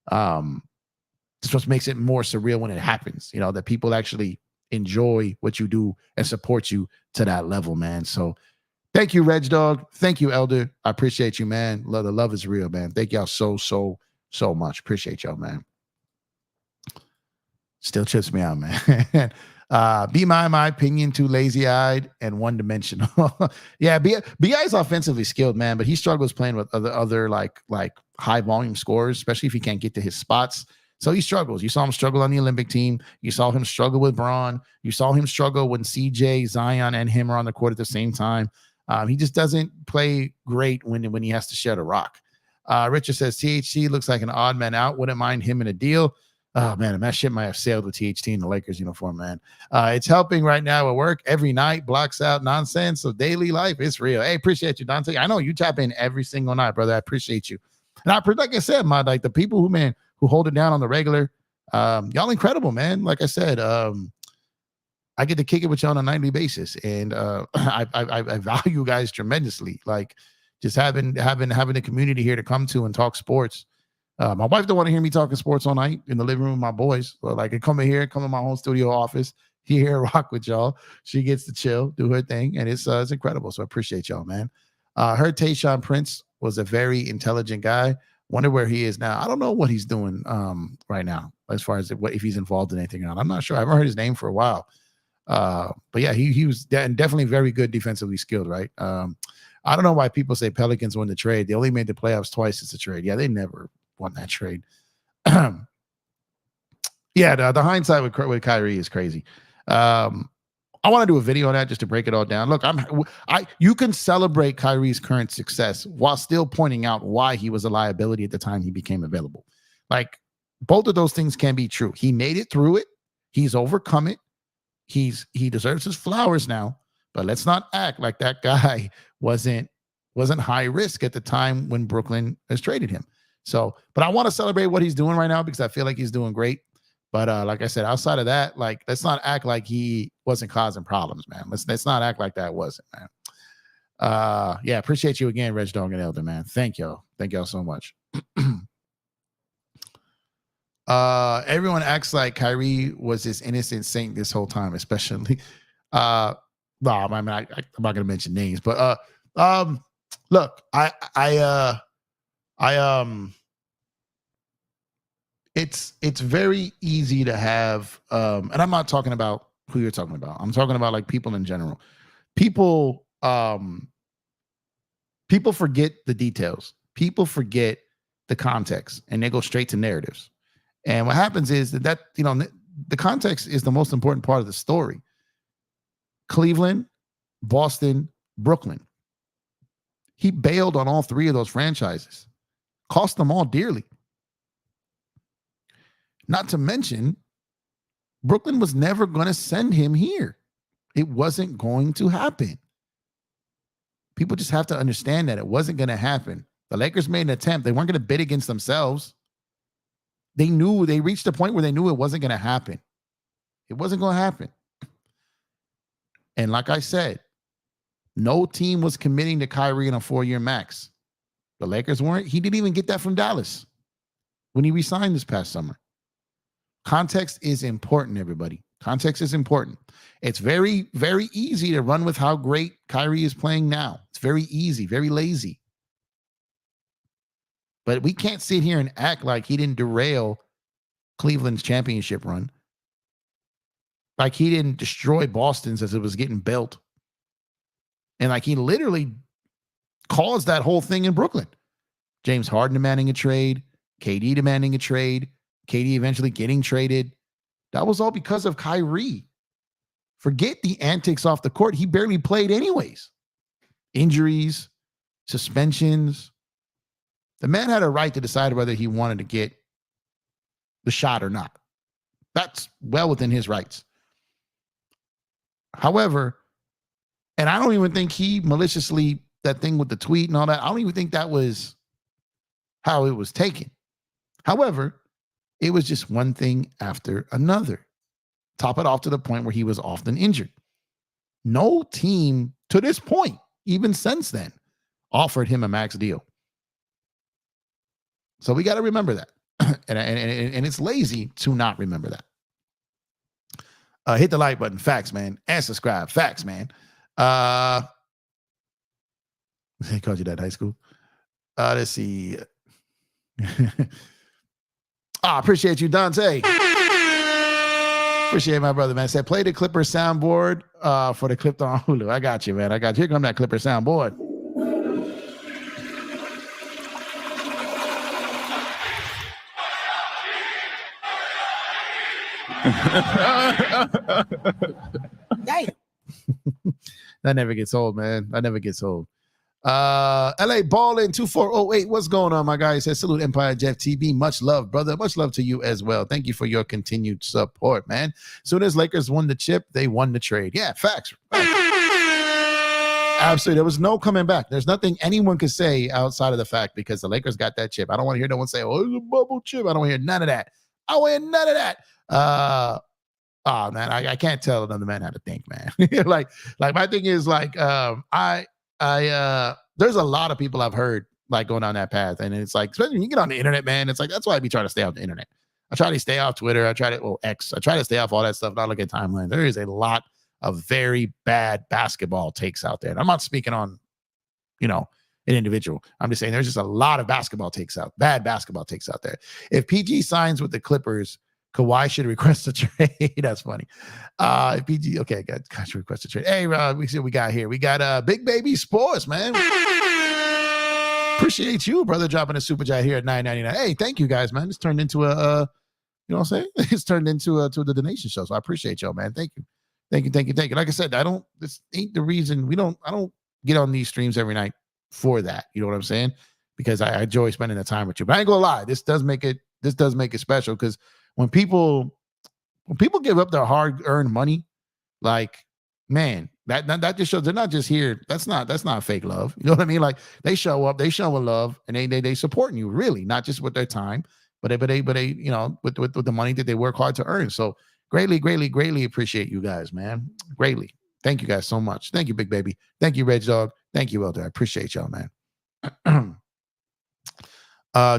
This what makes it more surreal when it happens, that people actually enjoy what you do and support you to that level, man. So thank you, Reg Dog. Thank you, Elder. I appreciate you, man. The love is real, man. Thank y'all so much. Appreciate y'all, man. Still trips me out, man. My opinion, too lazy-eyed and one-dimensional. Yeah, B.I.'s offensively skilled, man, but he struggles playing with other like high-volume scorers, especially if he can't get to his spots. So he struggles. You saw him struggle on the Olympic team. You saw him struggle with Braun. You saw him struggle when CJ, Zion, and him are on the court at the same time. He just doesn't play great when he has to share the rock. Richard says, THC looks like an odd man out. Wouldn't mind him in a deal. Oh, man, that shit might have sailed with THT in the Lakers uniform, man. It's helping right now at work every night, blocks out nonsense of daily life. It's real. Hey, appreciate you, Dante. I know you tap in every single night, brother. I appreciate you. And like I said, the people who hold it down on the regular, y'all incredible, man. Like I said, I get to kick it with you on a nightly basis. And I value you guys tremendously. Like just having a community here to come to and talk sports. My wife don't want to hear me talking sports all night in the living room with my boys. So like I come in my home studio office, here, rock with y'all. She gets to chill, do her thing, and it's incredible. So I appreciate y'all, man. Heard Tayshaun Prince was a very intelligent guy. Wonder where he is now. I don't know what he's doing right now as far as if he's involved in anything or not. I'm not sure. I haven't heard his name for a while. But yeah, he was definitely very good defensively skilled, right? I don't know why people say Pelicans won the trade. They only made the playoffs twice since the trade. Yeah, they never won that trade. Yeah, the hindsight with Kyrie is crazy. I want to do a video on that just to break it all down. Look, you can celebrate Kyrie's current success while still pointing out why he was a liability at the time he became available. Like, both of those things can be true. He made it through it. He's overcome it. He deserves his flowers now. But let's not act like that guy wasn't high risk at the time when Brooklyn has traded him. So, but I want to celebrate what he's doing right now because I feel like he's doing great. But like I said, outside of that, like, let's not act like he wasn't causing problems, man. Let's not act like that wasn't, man. Yeah, appreciate you again, Reg Dog and Elder, man. Thank y'all so much. Everyone acts like Kyrie was this innocent saint this whole time, especially no, I mean, I'm not gonna mention names, but look, it's very easy to have and I'm not talking about who you're talking about. I'm talking about like people in general. People forget the details. People forget the context and they go straight to narratives. And what happens is that you know, the context is the most important part of the story. Cleveland, Boston, Brooklyn. He bailed on all three of those franchises. Cost them all dearly. Not to mention, Brooklyn was never going to send him here. It wasn't going to happen. People just have to understand that it wasn't going to happen. The Lakers made an attempt. They weren't going to bid against themselves. They reached a point where they knew it wasn't going to happen. It wasn't going to happen. And like I said, no team was committing to Kyrie in a 4-year max. The Lakers weren't. He didn't even get that from Dallas when he resigned this past summer. Context is important, everybody. Context is important. It's very, very easy to run with how great Kyrie is playing now. It's very easy, very lazy. But we can't sit here and act like he didn't derail Cleveland's championship run. Like he didn't destroy Boston's as it was getting built. And like he literally caused that whole thing in Brooklyn. James Harden demanding a trade, KD demanding a trade, KD eventually getting traded. That was all because of Kyrie. Forget the antics off the court. He barely played anyways. Injuries, suspensions. The man had a right to decide whether he wanted to get the shot or not. That's well within his rights. However, and I don't even think he maliciously, that thing with the tweet and all that, I don't even think that was how it was taken. However, it was just one thing after another. Top it off to the point where he was often injured. No team to this point, even since then, offered him a max deal. So we got to remember that. and it's lazy to not remember that. Hit the like button. Facts, man. And subscribe. Facts, man. They called you that in high school. Let's see. Appreciate you, Dante. Appreciate my brother, man. Said play the Clipper soundboard for the Clipped on Hulu. I got you, man. I got you. Here come that Clipper soundboard. Damn. That never gets old, man. That never gets old. LA Ballin 2408. What's going on, my guy? He says, salute Empire Jeff TB. Much love, brother. Much love to you as well. Thank you for your continued support, man. Soon as Lakers won the chip, they won the trade. Yeah, facts. Absolutely. There was no coming back. There's nothing anyone could say outside of the fact because the Lakers got that chip. I don't want to hear no one say, oh, it's a bubble chip. I don't want to hear none of that. I don't want to hear none of that. Oh man, I can't tell another man how to think, man. like my thing is like, there's a lot of people I've heard like going down that path, and it's like, especially when you get on the internet, man, it's like that's why I be trying to stay off the internet. I try to stay off Twitter. I try to stay off all that stuff. Not look at timeline. There is a lot of very bad basketball takes out there. And I'm not speaking on, an individual. I'm just saying there's just a lot of bad basketball takes out there. If PG signs with the Clippers, Kawhi should request a trade. That's funny. PG, okay, got to request a trade. Hey, we see what we got here. We got Big Baby Sports, man. Appreciate you, brother, dropping a super chat here at $9.99. Hey, thank you guys, man. It's turned into a you know what I'm saying? It's turned into the donation show. So I appreciate y'all, man. Thank you. Like I said, this ain't the reason I don't get on these streams every night for that. You know what I'm saying? Because I enjoy spending the time with you. But I ain't gonna lie, this does make it special, because when people give up their hard-earned money, like, man, that just shows they're not just here. That's not fake love. You know what I mean? Like, they show up, they show love, and they supporting you, really, not just with their time, but they you know, with the money that they work hard to earn. So greatly appreciate you guys, man. Greatly. Thank you guys so much. Thank you, Big Baby. Thank you, Reg Dog. Thank you, Elder. I appreciate y'all, man.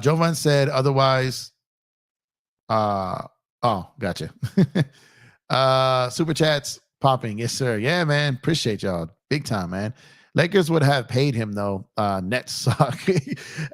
Jovan said otherwise. Oh, gotcha. Super chats popping. Yes, sir. Yeah, man. Appreciate y'all. Big time, man. Lakers would have paid him, though. Nets suck.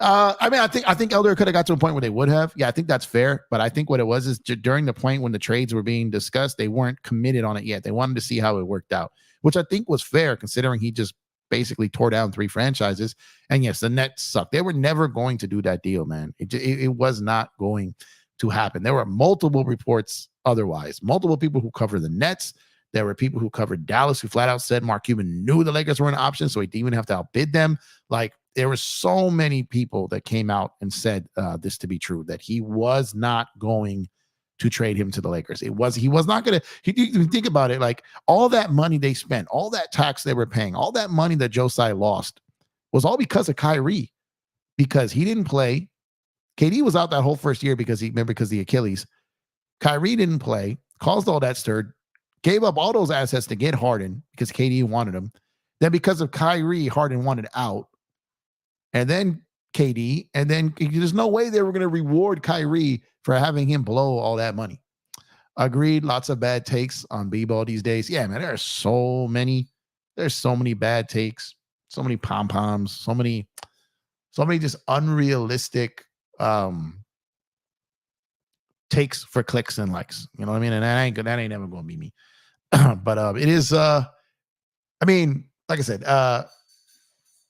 I mean, I think Elder could have got to a point where they would have. Yeah, I think that's fair. But I think what it was is during the point when the trades were being discussed, they weren't committed on it yet. They wanted to see how it worked out, which I think was fair, considering he just basically tore down 3 franchises. And yes, the Nets suck. They were never going to do that deal, man. It was not going to happen. There were multiple reports otherwise. Multiple people who cover the Nets. There were people who covered Dallas who flat out said Mark Cuban knew the Lakers were an option, so he didn't even have to outbid them. Like, there were so many people that came out and said this to be true, that he was not going to trade him to the Lakers. He was not going to. You think about it, like, all that money they spent, all that tax they were paying, all that money that Josiah lost was all because of Kyrie, because he didn't play. KD was out that whole first year because the Achilles. Kyrie didn't play, caused all that stir, gave up all those assets to get Harden because KD wanted him. Then because of Kyrie, Harden wanted out. And then KD. And then there's no way they were going to reward Kyrie for having him blow all that money. Agreed. Lots of bad takes on B-ball these days. Yeah, man, there's so many bad takes, so many pom-poms, so many just unrealistic takes for clicks and likes. You know what I mean? And that ain't never going to be me. But it is I mean, like I said,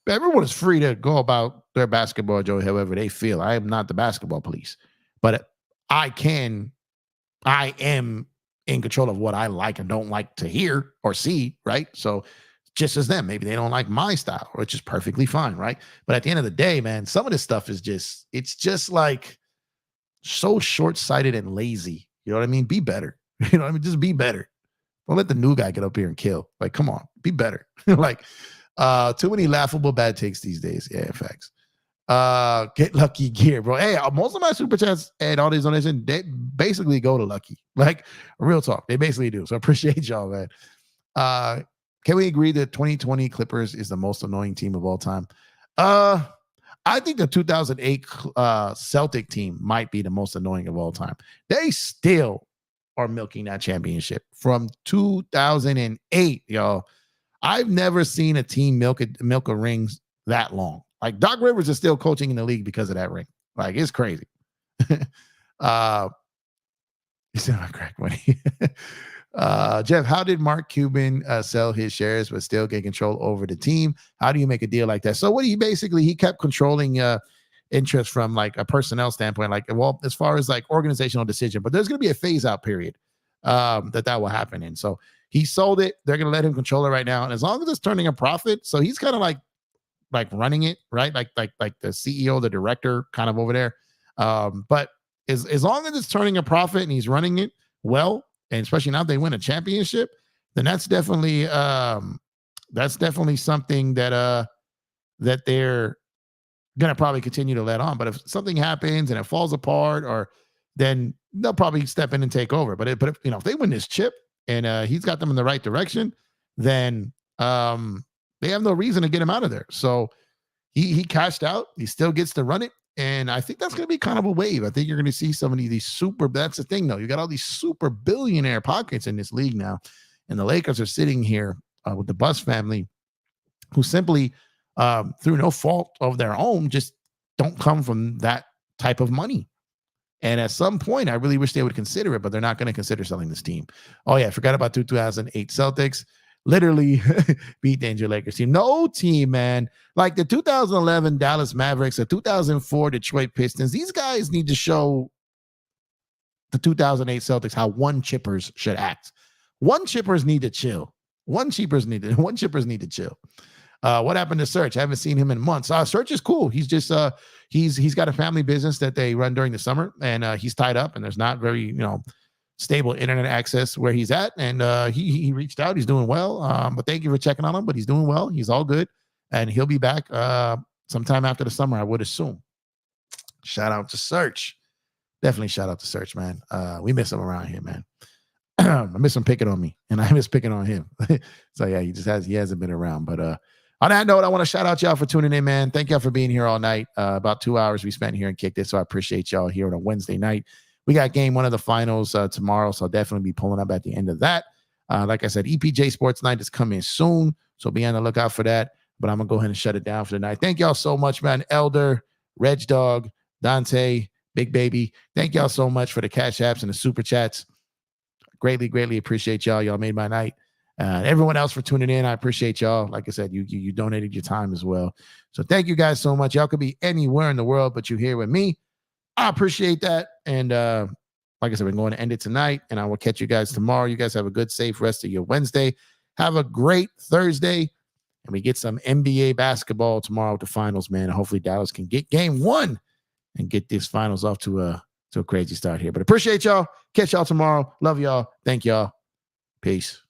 everyone is free to go about their basketball joy however they feel. I am not the basketball police, but I am in control of what I like and don't like to hear or see, right? So just as them, maybe they don't like my style, which is perfectly fine, right? But at the end of the day, man, some of this stuff is it's just like so short-sighted and lazy. You know what I mean? Be better. You know what I mean? Just be better. Don't let the new guy get up here and kill. Like, come on, be better. Like, too many laughable bad takes these days. Yeah, facts. Get Lucky Gear, bro. Hey, most of my super chats and all these donations, they basically go to Lucky. Like, real talk, they basically do. So I appreciate y'all, man. Can we agree that 2020 Clippers is the most annoying team of all time? I think the 2008 Celtic team might be the most annoying of all time. They still are milking that championship from 2008, y'all. I've never seen a team milk a ring that long. Like, Doc Rivers is still coaching in the league because of that ring. Like, it's crazy. It's not crack money. Jeff, how did Mark Cuban sell his shares but still get control over the team? How do you make a deal like that? So what he kept controlling interest from like a personnel standpoint, like, well, as far as like organizational decision, but there's going to be a phase out period that will happen. And so he sold it. They're going to let him control it right now. And as long as it's turning a profit, so he's kind of like running it, right? Like the CEO, the director kind of over there. But as long as it's turning a profit and he's running it well, and especially now they win a championship, then that's definitely something that they're gonna probably continue to let on. But if something happens and it falls apart, or then they'll probably step in and take over. But if they win this chip and he's got them in the right direction, then they have no reason to get him out of there. So he cashed out. He still gets to run it. And I think that's going to be kind of a wave. I think you're going to see so many of these that's the thing, though. You got all these super billionaire pockets in this league now. And the Lakers are sitting here with the Buss family, who simply, through no fault of their own, just don't come from that type of money. And at some point, I really wish they would consider it, but they're not going to consider selling this team. Oh, yeah, I forgot about 2008 Celtics. Literally beat the Angel Lakers team. No team, man. Like the 2011 Dallas Mavericks, the 2004 Detroit Pistons, these guys need to show the 2008 Celtics how one chippers should act. One chippers need to chill. One chippers need to chill. What happened to Serge? I haven't seen him in months. Serge is cool. He's just he's got a family business that they run during the summer, and he's tied up, and there's not very stable internet access where he's at. And he reached out. He's doing well. But thank you for checking on him. But he's doing well. He's all good, and he'll be back sometime after the summer, I would assume. Shout out to Serge. Definitely shout out to Serge, man. We miss him around here, man. I miss him picking on me, and I miss picking on him. So yeah, he hasn't been around. But on that note, I want to shout out y'all for tuning in, man. Thank y'all for being here all night. About 2 hours we spent here and kicked it. So I appreciate y'all here on a Wednesday night. We got game one of the finals tomorrow, so I'll definitely be pulling up at the end of that. Like I said, EPJ Sports Night is coming soon, so be on the lookout for that. But I'm gonna go ahead and shut it down for the night. Thank y'all so much, man. Elder, Reg Dog, Dante, Big Baby. Thank y'all so much for the cash apps and the super chats. Greatly, greatly appreciate y'all. Y'all made my night. Everyone else for tuning in, I appreciate y'all. Like I said, you donated your time as well. So thank you guys so much. Y'all could be anywhere in the world, but you're here with me. I appreciate that. And like I said, we're going to end it tonight, and I will catch you guys tomorrow. You guys have a good, safe rest of your Wednesday. Have a great Thursday, and we get some NBA basketball tomorrow with the finals, man. And hopefully Dallas can get game one and get these finals off to a crazy start here. But appreciate y'all. Catch y'all tomorrow. Love y'all. Thank y'all. Peace.